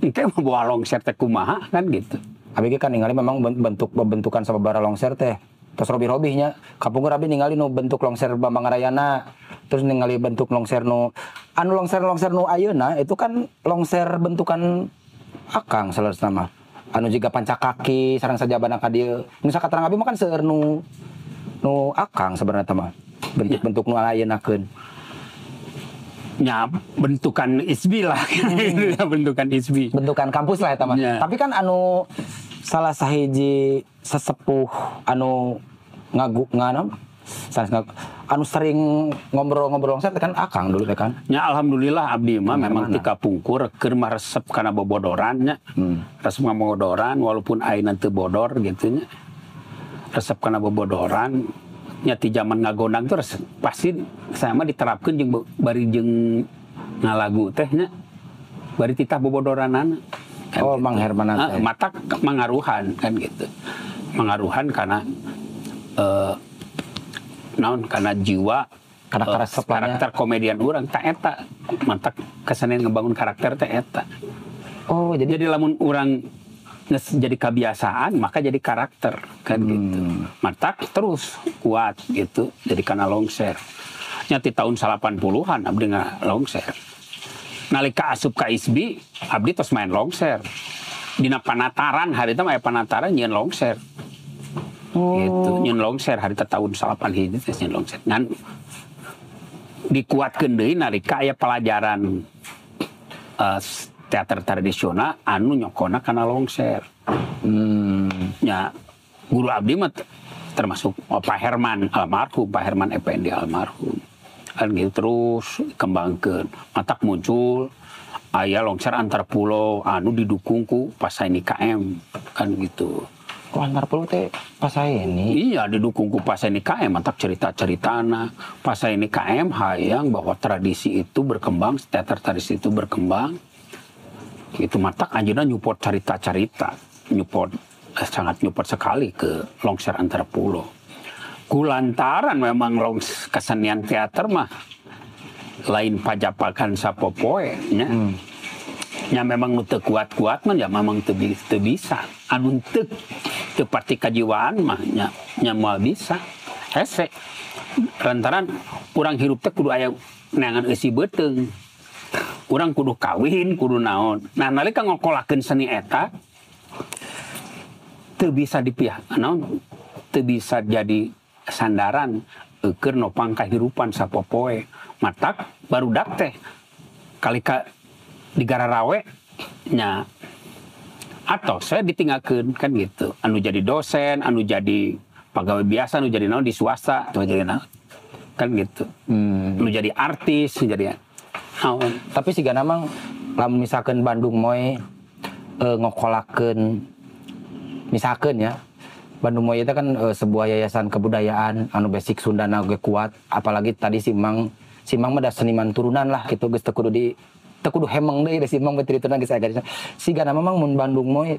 engke mah bawa longser teh kumaha kan gitu. Abi ge kan ningali memang bentukan sababaraha longser teh. Terus robi-robihnya kapungkur abi ningali nu bentuk longser Bambang Rayana. Terus ningali bentuk longser nu longser nu ayeuna itu kan longser bentukan akang salerosna mah. Anu jiga pancakaki sareng sajabana ka dieu. Nu sakatarang abi mah kan seueur nu akang sebenarnya mah. Bentuk-bentuk nu ayeuna-keun. Nya bentukan ISBI lah. Bentukan ISBI. Bentukan kampus lah eta mah. Tapi kan anu salah sahiji sesepuh anu anu sering ngobrol-ngobrol longser kan akang dulu teh kan. Ya alhamdulillah abdi mah memang tika pungkur keur resep kana bobodoran nya. Resep kana bobodoran walaupun ayeuna teu bodor gitu nya. Resep kana bobodoran nya ti zaman ngagondang tuh pasti saya mah diterapkeun jeung bari jeung ngalagu teh nya. Bari titah bobodoranana. Kan oh, gitu. Mang Hermanana teh. Matak mangaruhan kan gitu. Mangaruhan karena naon karena jiwa karakter komedian urang tak eta mantak kesenian ngebangun karakter teh eta. Oh, jadi lamun urang jadi kebiasaan maka jadi karakter kan gitu. Mantak terus kuat gitu jadi kana longser. Nya ti tahun 80-an abdi longser. Nalika asup ka ISBI abdi tos main longser. Dina panataran hari itu mah panataran nyeun longser. Gitu nyeun longser hari tahun 80 hiji teh nyeun longser. Ngan dikuatkeun deui nalika aya pelajaran teater tradisional anu nyokona kana longser. Nya guru abdi mah termasuk Pak Herman almarhum, Pak Herman Effendi almarhum. Kan gitu terus kembangkeun. Matak muncul aya longser antar pulau anu didukung ku Pasaini KM kan gitu. Oh, antar pulau teh Pasaini. Iya didukung ku Pasaini KM matak cerita-ceritana. Pasaini KM hayang bahwa tradisi itu berkembang, teater tradisi itu berkembang. Itu matak anjeunna nyupport cerita-cerita, nyupport sangat nyupport sekali ke longser antar pulau. Kulantaran memang kesenian teater mah lain pajapakan sapopoe nya. Nya memang nu teu kuat-kuat mah ya memang teu bisa. Anu teu pati kajiwaan mah nya moal bisa. Hese. Lantaran urang hirup teh kudu aya neangan eusi beuteung. Urang kudu kawin, kudu naon. Nah nalika ngokolakeun seni eta teu bisa dipihak naon, teu bisa jadi sandaran keur nopang kahirupan sapopoe. Matak barudak teh kalika digararawe nya atau saya ditinggalkan kan gitu, anu jadi dosen, anu jadi pegawai biasa, anu jadi naon di swasta, anu jadi naon kan gitu, anu jadi artis, anu jadi naon. Tapi siga namang lamun misalkan Bandung moe ngokolakeun misalkan ya Bandung moe itu kan sebuah yayasan kebudayaan anu basic Sundana ge kuat, apalagi tadi si Mang mah da seniman turunan lah gitu geus teu kudu hemeng deui da si Mang betri turunan geus aya. Siga nama Mang mun Bandung moe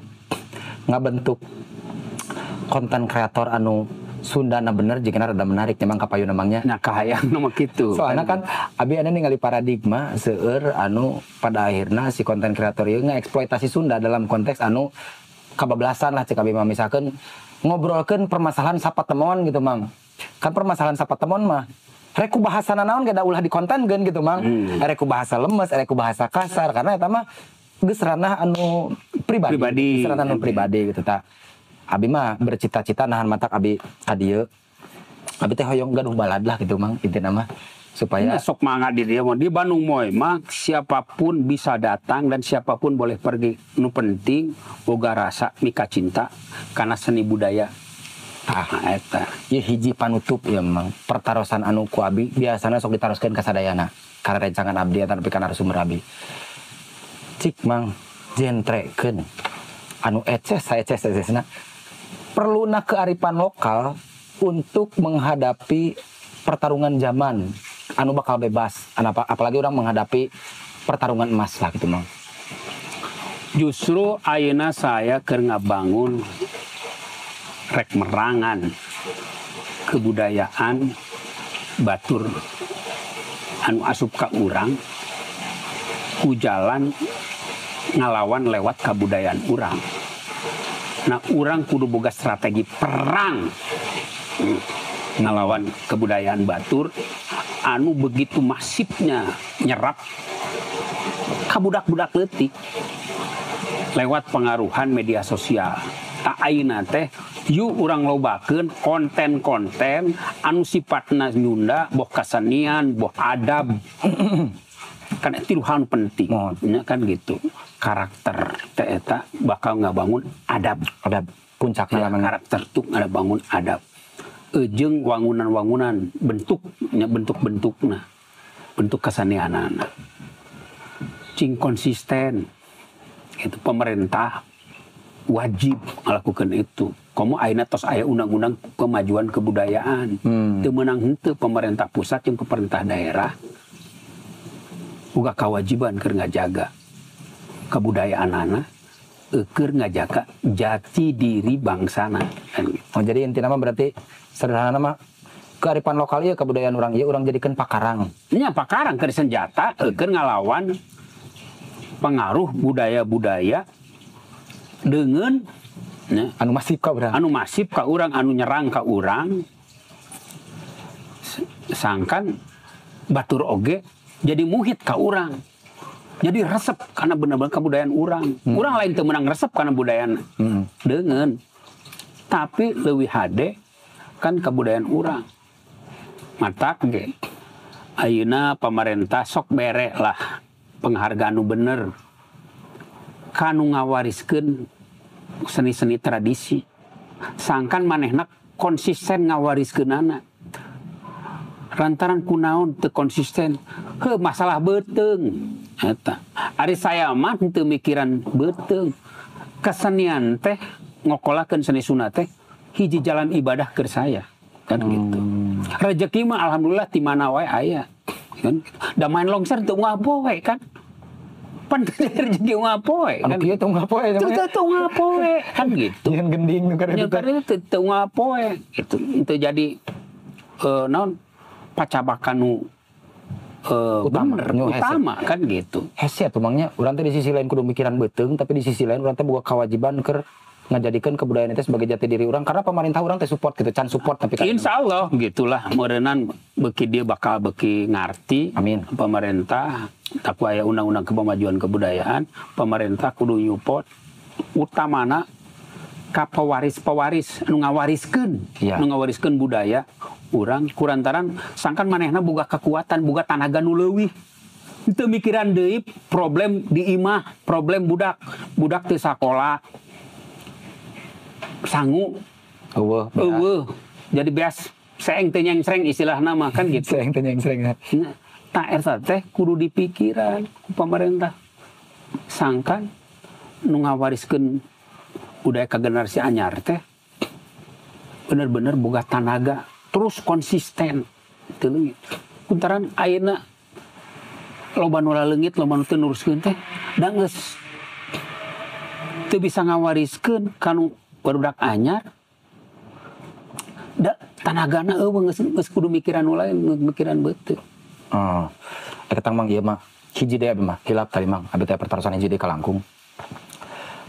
ngabentuk konten kreator anu Sundana bener jigana rada menarik memang kapayu namangnya. Nah kahayang nama kitu. Soalnya kan abi anu ningali paradigma seueur anu pada akhirna si konten kreator ieu ngaeksploitasi Sunda dalam konteks anu kabablasan lah cek abi mah misalkan ngobrolkeun permasalahan sapatemon gitu Mang. Kan permasalahan sapatemon mah rek ku bahasana naon ge da ulah dikontenkeun gitu Mang. Rek ku bahasa lemes, rek ku bahasa kasar karena eta mah geus ranah anu pribadi. Geus ranah anu pribadi gitu ta. Abi mah bercita-cita nahan matak abi ka dieu. Abi teh hoyong gaduh balad lah gitu Mang intina mah supaya sok mangga di dia di Bandung moe mah siapapun bisa datang dan siapapun boleh pergi. Nu penting boga rasa mika cinta karena seni budaya. Eta ieu hiji panutup ya Mang pertarosan anu ku abi biasana sok ditaroskeun ka sadayana karena rencangan abdi eta nepi ka narasumber abi. Cik Mang jentrekeun anu eces-ecesna perluna kearifan lokal untuk menghadapi pertarungan zaman anu bakal bebas, apalagi orang menghadapi pertarungan emas lah gitu Mang. Justru ayeuna saya keur ngabangun rek merangan kebudayaan batur anu asup ka urang ku jalan ngalawan lewat kabudayaan urang. Nah urang kudu boga strategi perang ngalawan kebudayaan batur anu begitu masifnya nyerap kabudak-budak leutik lewat pengaruhan media sosial. Tak ayeuna teh yuk urang lobakeun konten-konten anu sifatna nyunda boh kasenian, boh adab. Kan itu hal penting. Kan gitu. Karakter teh eta bakal ngabangun adab. Puncakna ya, karakter tuh ngabangun adab. Jeung wangunan-wangunan bentuk-bentukna. Bentuk kasenianana. Cing konsisten. Itu pemerintah wajib melakukan itu. Komo ayeuna tos aya undang-undang kemajuan kebudayaan. Teu meunang henteu pemerintah pusat jeung pemerintah daerah boga kewajiban keur ngajaga kabudayaanana, keur ngajaga jati diri bangsana. Oh jadi intina mah berarti sederhana mah kearifan lokal ieu kebudayaan urang ieu urang jadikeun pakarang. Nya pakarang keur senjata keur ngalawan pengaruh budaya-budaya dengan anu masif ka urang. Anu masif ka urang, anu nyerang ka urang. Sangkan batur oge jadi muhit ka urang. Jadi resep karena benar-benar kebudayaan urang. Urang lain teu meunang resep karena budayaan dengan. Tapi leuwih hade kan kebudayaan urang. Matak ge. Ayeuna pemerintah sok bere lah penghargaan nu bener. Kanu ngawariskeun seni-seni tradisi. Sangkan manehna konsisten ngawariskeunana. Rantaran kunaon teu konsisten. Heuh masalah beuteung. Eta. Ari saya mah teu mikiran beuteung. Kesenian teh ngokolakeun seni Sunda teh hiji jalan ibadah keur saya. Kan gitu. Rezeki mah alhamdulillah di mana wae aya. Kan. Da main longser teu ngapoe kan. Pan rezeki ngapoe kan. Kieu teu ngapoe. Teu ngapoe kan gitu. Nyen gending nu karena itu teu ngapoe. Itu jadi naon pacabakan nu utama kan gitu. Hese atuh Mangnya urang teh di sisi lain kudu mikiran beuteung tapi di sisi lain urang teh boga kewajiban keur ngajadikeun kebudayaan itu sebagai jati diri orang karena pemerintah orang teh support gitu, can support tapi kan Insya Allah gitulah meureunnan beki dia bakal beki ngarti amin pemerintah tapi aya undang-undang kemajuan kebudayaan pemerintah kudu nyupport utamana ka pewaris-pewaris anu ngawariskeun anu ngawariskeun budaya urang kurantaran sangkan manehna boga kekuatan boga tanaga nu leuwih teu mikiran deui problem di imah problem budak teu sakola sangu eueuh jadi beas seeng teu nyengsreng istilahna mah kan gitu seeng teu nyengsreng tah eta teh kudu dipikiran ku pemerintah sangkan nu ngawariskeun budaya ka generasi anyar teh bener-bener boga tanaga terus konsisten teu kuntaran ayeuna loba nu leungit loba nu teu nuruskeun teh da geus teu bisa ngawariskeun kanu barudak anyar da tanagana eueuh geus kudu mikiran nu lain mikiran beuteu. Eta mang ieu mah hiji deui abi mah hilap tadi mang abi teh pertarusan hiji deui ka langkung.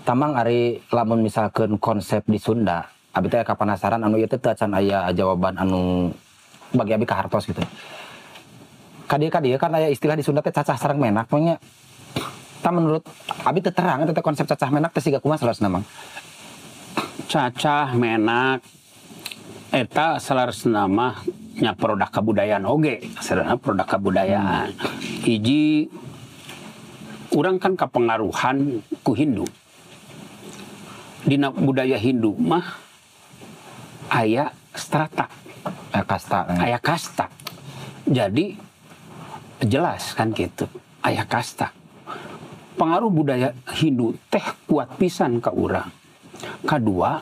Tamang ari lamun misalkeun konsep di Sunda abi teh kapanasaran anu ieu teh teu acan aya jawaban anu bagi abi kahartos gitu. Kadieu kan aya istilah di Sunda teh cacah sareng menak nya. Ta menurut abi teu terang eta konsep cacah menak teh siga kumaha salasna mang. Cacah menak eta salasna mah nya produk kabudayaan oge saudara produk kabudayaan hiji urang kan kapengaruhan ku Hindu dina budaya Hindu mah aya strata aya kasta jadi jelas kan gitu aya kasta pengaruh budaya Hindu teh kuat pisan ka urang kadua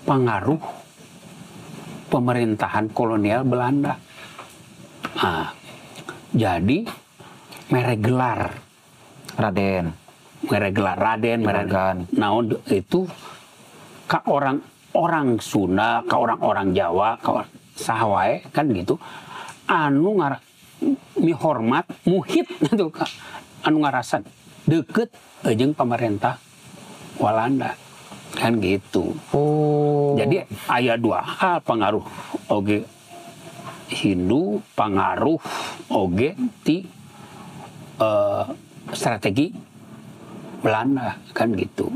pengaruh pemerintahan kolonial Belanda. Jadi meregelar Raden, naon itu ka orang Sunda, ka orang Jawa, ka saha wae kan gitu. Anu mihormat, muhit gitu anu ngarasan deukeut jeung pemerintah Walanda. Kan gitu. Jadi aya dua hal pengaruh oge Hindu, pengaruh oge ti strategi Belanda kan gitu.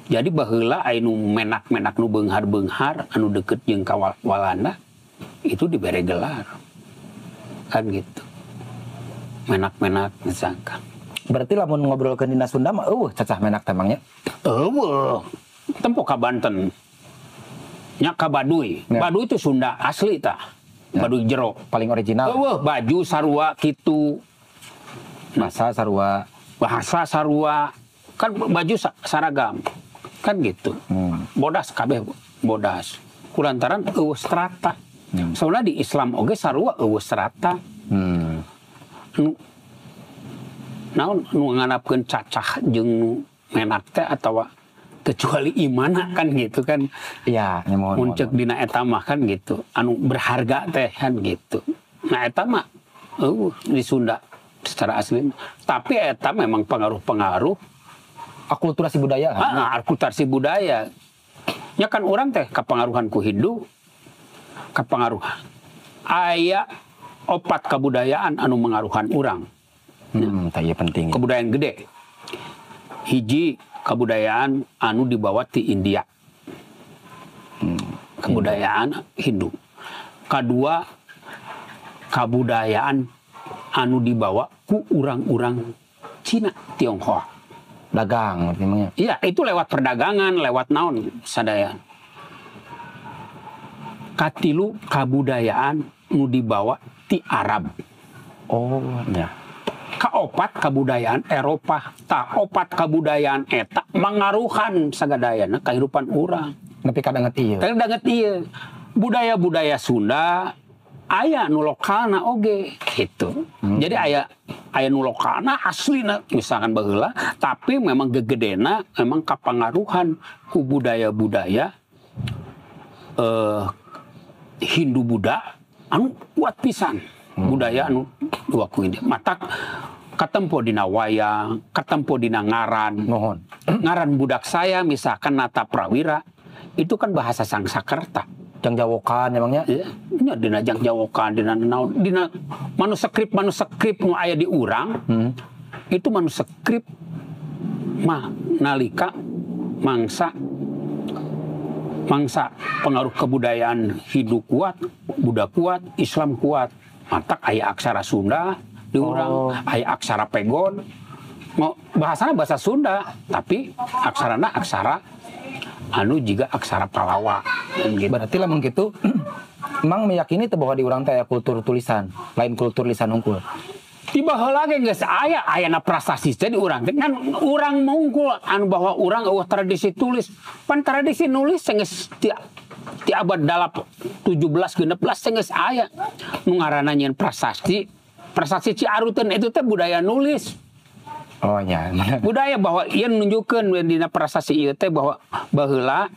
Jadi baheula anu menak-menak nu beunghar-beunghar anu deukeut jeung ka Walanda itu dibere gelar. Kan gitu. Menak-menak misalkan. Berarti lamun ngobrolkeun dina Sunda mah cacah menak temangnya. Tempo ka Banten nya ka Baduy ya. Baduy itu Sunda asli tah ya. Baduy jero paling original baju sarua kitu bahasa sarua kan baju saragam kan gitu bodas kabeh bodas kulantaran eueuh strata soalnya di Islam oge sarua eueuh strata naon nu nganapkeun cacah jeung menak teh atawa kecuali imana kan gitu kan ya muncul dina eta mah kan gitu anu berharga teh kan gitu nah eta mah di Sunda secara asli tapi eta memang pengaruh akulturasi budaya akulturasi budaya nya kan orang teh kapengaruhan ku Hindu kapengaruhan aya 4 kabudayaan anu mengaruhan urang tah ieu penting kebudayaan gede hiji kabudayaan anu dibawa ti India. Kebudayaan Hindu. Kedua, kabudayaan anu dibawa ku urang-urang Cina, Tionghoa. Dagang memangnya. Iya, itu lewat perdagangan, lewat naon sadaya. Katilu kabudayaan anu dibawa ti Arab. Ya. Kaopat kabudayaan Eropa, opat kabudayaan eta mangaruhan sagadayana kehidupan urang. Nepi ka danget ieu. Budaya-budaya Sunda aya nu lokalna oge gitu. Jadi aya nu lokalna aslina misalkan baheula, tapi memang gegedena memang kapangaruhan ku budaya-budaya Hindu Buddha anu kuat pisan. Budaya anu dua ku India. Matak katempo dina wayang, katempo dina ngaran. Mohon. Ngaran budak saya misalkan Nata Prawira, itu kan bahasa Sangsakerta. Jang jawokan emangnya? Ya, dina jang jawokan, dina manuskrip nu aya di urang, itu manuskrip mah nalika mangsa pengaruh kebudayaan Hindu kuat, Buddha kuat, Islam kuat. Matak aya aksara Sunda di urang, aya aksara Pegon. Bahasana bahasa Sunda, tapi aksarana aksara anu juga aksara Palawa. Gitu. Berarti lamun gitu emang meyakini teh bahwa di urang teh aya kultur tulisan, lain kultur lisan unggul. Tiba heula ge geus ayana prasasti teh di urang teh kan urang mungkul anu bahwa urang eueuh tradisi tulis. Pan tradisi nulis geus ti abad 17 16 geus aya. Nu ngaranna nyeun prasasti Ciaruteun itu teh budaya nulis. Oh nya. Budaya bahwa ieu nunjukkeun dina prasasti ieu teh bahwa baheula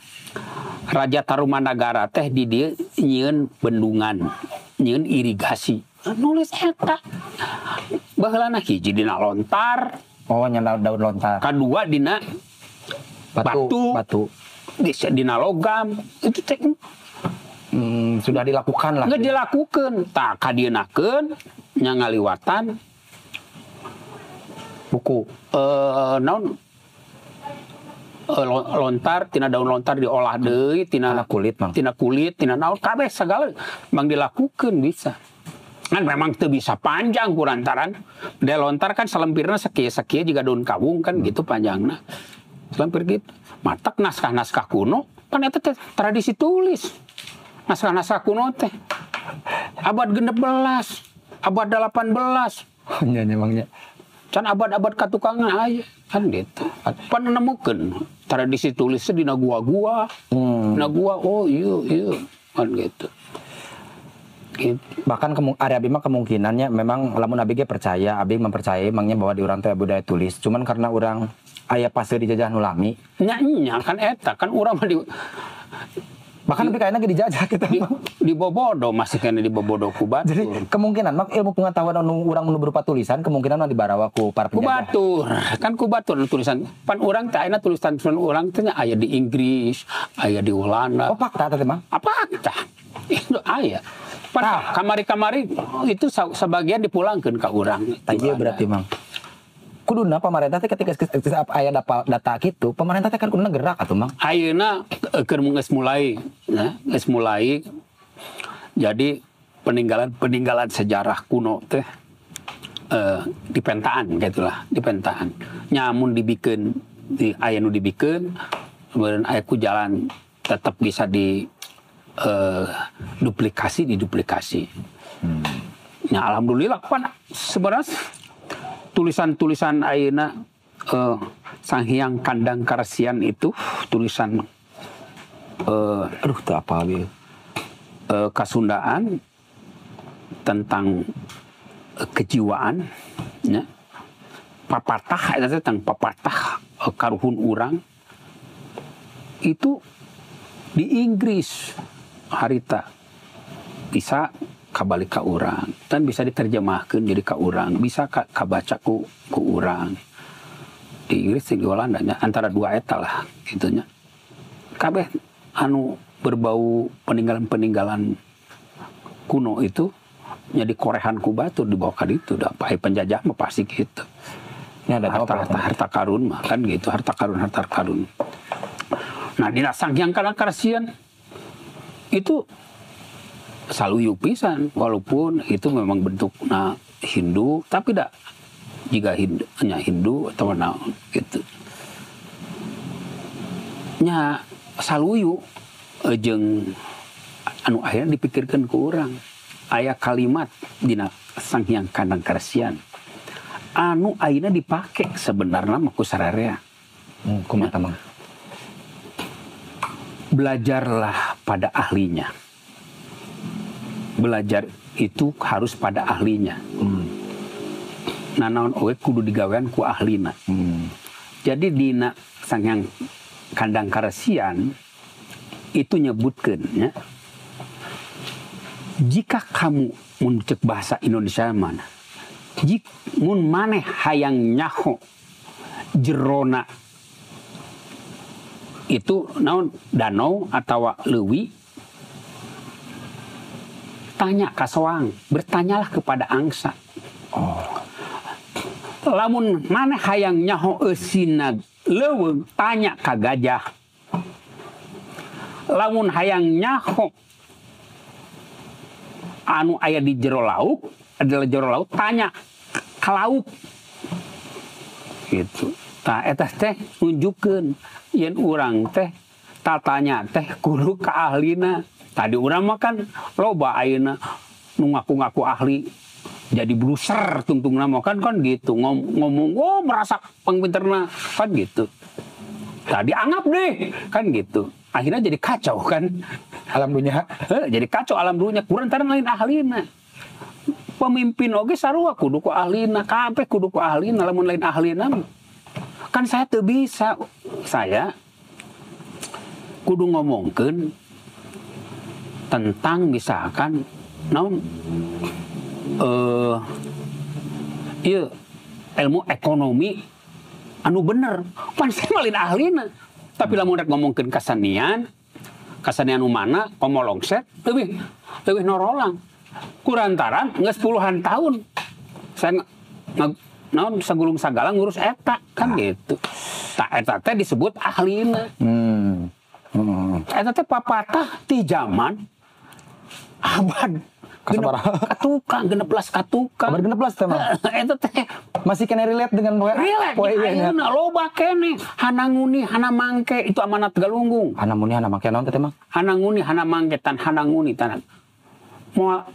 Raja Tarumanagara teh di dieu nyieun bendungan, nyieun irigasi. Nulis eta. Baheulana hiji dina lontar. Oh nya daun lontar. Kadua dina batu. Dina logam. Itu teh sudah dilakukan lah. Nggak dilakukan. Tak kadienakeun nya ngaliwatan buku lontar tina daun lontar diolah deui tina kulit Mang. Tina kulit, tina naon kabeh sagala mang dilakukeun bisa. Kan memang teu bisa panjang kurantaran. Da lontar kan salempirna sakieu juga daun kawung kan gitu panjangna. Salempir gitu. Matak naskah-naskah kuno kan eta teh tradisi tulis. Naskah-naskah kuno teh abad 16, abad 18. Nya memangnya. Can abad-abad katukangan aya kan gitu. Pan nemukeun tradisi tulis dina gua-gua. Dina gua iya kan gitu. Gitu. Bahkan ada abi mah kemungkinannya memang lamun abi ge percaya, abi mempercayai emangnya bahwa di urang teh budaya tulis. Cuman karena urang aya fase dijajah nu lami. Nya kan eta kan urang mah bahkan abi kayaknya dijajah kita di Bobodo masih kena di Bobodo ku Batur. Jadi kemungkinan mak ilmu pengetahuan anu urang nu berupa tulisan kemungkinan mah dibarawa ku para penjajah. Ku Batur. Kan ku Batur tulisan pan urang teh ayeuna tulisan urang teh aya di Inggris, aya di Walanda. Oh fakta teh Mang. Apa fakta? Itu aya. Kamari-kamari itu sebagian dipulangkeun ka urang. Ieu berarti Mang. Kuduna pemerintah teh ketika aya data kitu, pemerintah teh kan kuduna gerak atuh Mang. Ayeuna keur geus mulai, ya, geus mulai. Jadi peninggalan sejarah kuno teh dipentaan gitulah, dipentaan. Nyamun dibikeun aya nu dibikeun, kemudian aya ku jalan tetap bisa di duplikasi. Ya alhamdulillah pan sebenarnya tulisan-tulisan ayeuna Sang Hyang Kandang Karesian itu tulisan teu apa ge. Kasundaan tentang kejiwaan ya. Papatah eta tentang papatah karuhun urang itu di Inggris harita bisa kabalik ka urang dan bisa diterjemahkeun jadi ka urang, bisa kabaca ku urang. Di Inggris di Walanda antara dua eta lah gitunya. Kabeh anu berbau peninggalan-peninggalan kuno itu nya dikorehan ku Batur dibawa ka ditu da penjajah mah pasti gitu. Nya ada harta karun mah kan gitu, harta karun. Nah, di Sang Hyang Kandang Karesian itu saluyu pisan walaupun itu memang bentuknya Hindu tapi dak jika Hindu atau naon gitu nya saluyu jeung anu akhirnya dipikirkan ke urang aya kalimat dina Sang Hyang Kandang Karesian anu ayeuna dipake sebenarnya mah ku sararea kumaha Mang belajarlah pada ahlinya. Belajar itu harus pada ahlinya. Nah naon oge kudu digawean ku ahlina. Jadi dina Sang Hyang Kandang Karesian itu nyebutkeun nya. Jika kamu mencek bahasa Indonesia mana? jik mun maneh hayang nyaho jerona itu naon danau atau leuwi, tanya ka soang, bertanyalah kepada angsa. Lamun maneh hayang nyaho eusina leuweung, tanya ka gajah. Lamun hayang nyaho anu aya di jero laut, adalah jero laut, tanya ka laut. Gitu. Tah eta teh nunjukkeun yen urang teh tatanya teh kudu ka ahlina. Tadi urang mah kan loba ayeuna nu ngaku-ngaku ahli jadi bruser tungtungna mah kan gitu ngomong merasa pangpinterna kan gitu. Tadi anggap deh kan gitu. Akhirnya jadi kacau kan alam dunia. Jadi kacau alam dunia, kurang tarang lain ahlina. Pemimpin oge sarua kudu ku ahlina, kabeh kudu ku ahlina, lamun lain ahlina kan saya teu bisa. Saya kudu ngomongkeun tentang misalkan naon ieu ilmu ekonomi anu bener, pan saya malin ahlina. Tapi lamun rek ngomongkeun kasanian nu mana komo longset leuwih norolang. Kurantaran geus puluhan tahun saya naon sagulung sagala ngurus eta kan gitu. Tah eta teh disebut ahlina. Eta teh papatah ti zaman abad katukang 16 katukang. Abad 16 teh mah. Eta teh masih kena relate dengan poe ieu na loba keneh. Hananguni hana mangke itu amanat Galunggung. Hananguni hana mangke naon teh mah? Hananguni hana mangke tan hananguni tan. Moal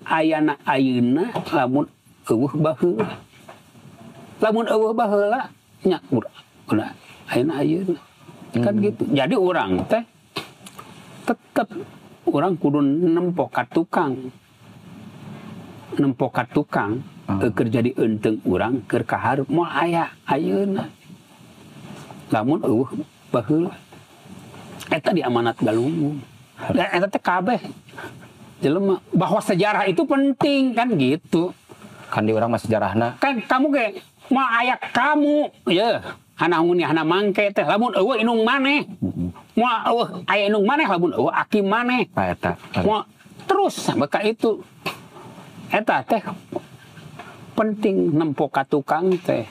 ayana ayeuna lamun eueuh baheula. Lamun eueuh baheula nya urang ayeuna. Kan gitu. Jadi orang teh tetep orang kudu nempo ka tukang. Nempo ka tukang keur jadi eunteng urang keur kaharep moal aya ayeuna. Lamun eueuh baheula. Eta di amanat Galunggung. Dan eta teh kabeh jelema bahwa sejarah itu penting kan gitu. Kan di urang mah sejarahna. Kan kamu ge moal aya kamu ya. Hananguni hana mangke teh lamun eueuh inung maneh. Moal eueuh aya inung maneh lamun eueuh aki maneh. Eta. Moal terus sampai ka itu. Eta teh penting nempo ka tukang teh.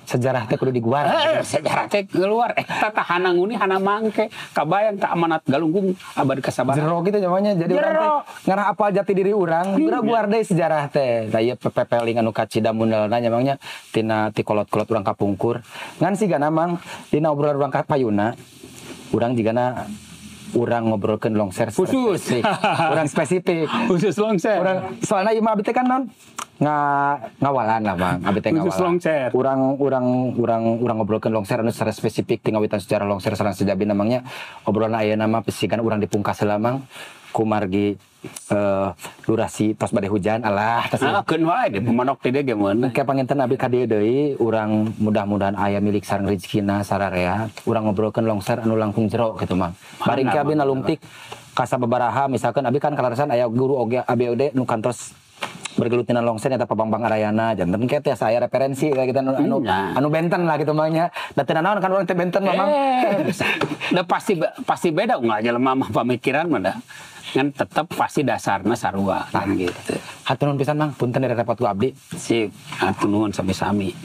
Sejarah teh kudu diguar. Sejarah teh keluar eta teh hananguni hana mangke. Kabayang ka amanat Galunggung abad kasabar. Jero gitu namanya. Jadi urang teh ngarah apal jati diri urang, geura guar deui sejarah teh. Da ieu pepepeling anu kacida mundelna nyamangnya tina ti kolot-kolot urang kapungkur. Ngan sigana mang dina obrolan urang ka payuna, urang jigana urang ngobrolkeun longser khusus. Urang spesifik. Khusus longser. Urang soalna ieu mah abdi teh kan non ngawalan lah bang, abdi teh ngawalan. Urang ngobrolkeun longser anu secara spesifik tinggal witan sejarah longser sareng sejabi namanya obrolan ayeuna mah pesikan urang dipungkas heula mang ku margi durasi tos bade hujan alah tos keun wae di pemanok teh ge mun. Ke panginten abdi ka dieu deui urang mudah-mudahan aya milik sareng rezekina sararea urang ngobrolkeun longser anu langkung jero kitu mang. Bari ke abdi nalumtik ka sababaraha misalkan abdi kan kalarasan aya guru oge ABOD nu kantos bergelut tina longser nyata Pabambang Arayana janten ke teh saya referensi kayak gitu anu benten lah gitu mangnya da teu naon kan urang teh benten mah da pasti beda enggak jelema mah pamikiran mah da kan tetep pasti dasarna sarua kan gitu. Hatur nuhun pisan Mang punten dari repot ku abdi. Sip hatur nuhun sami-sami.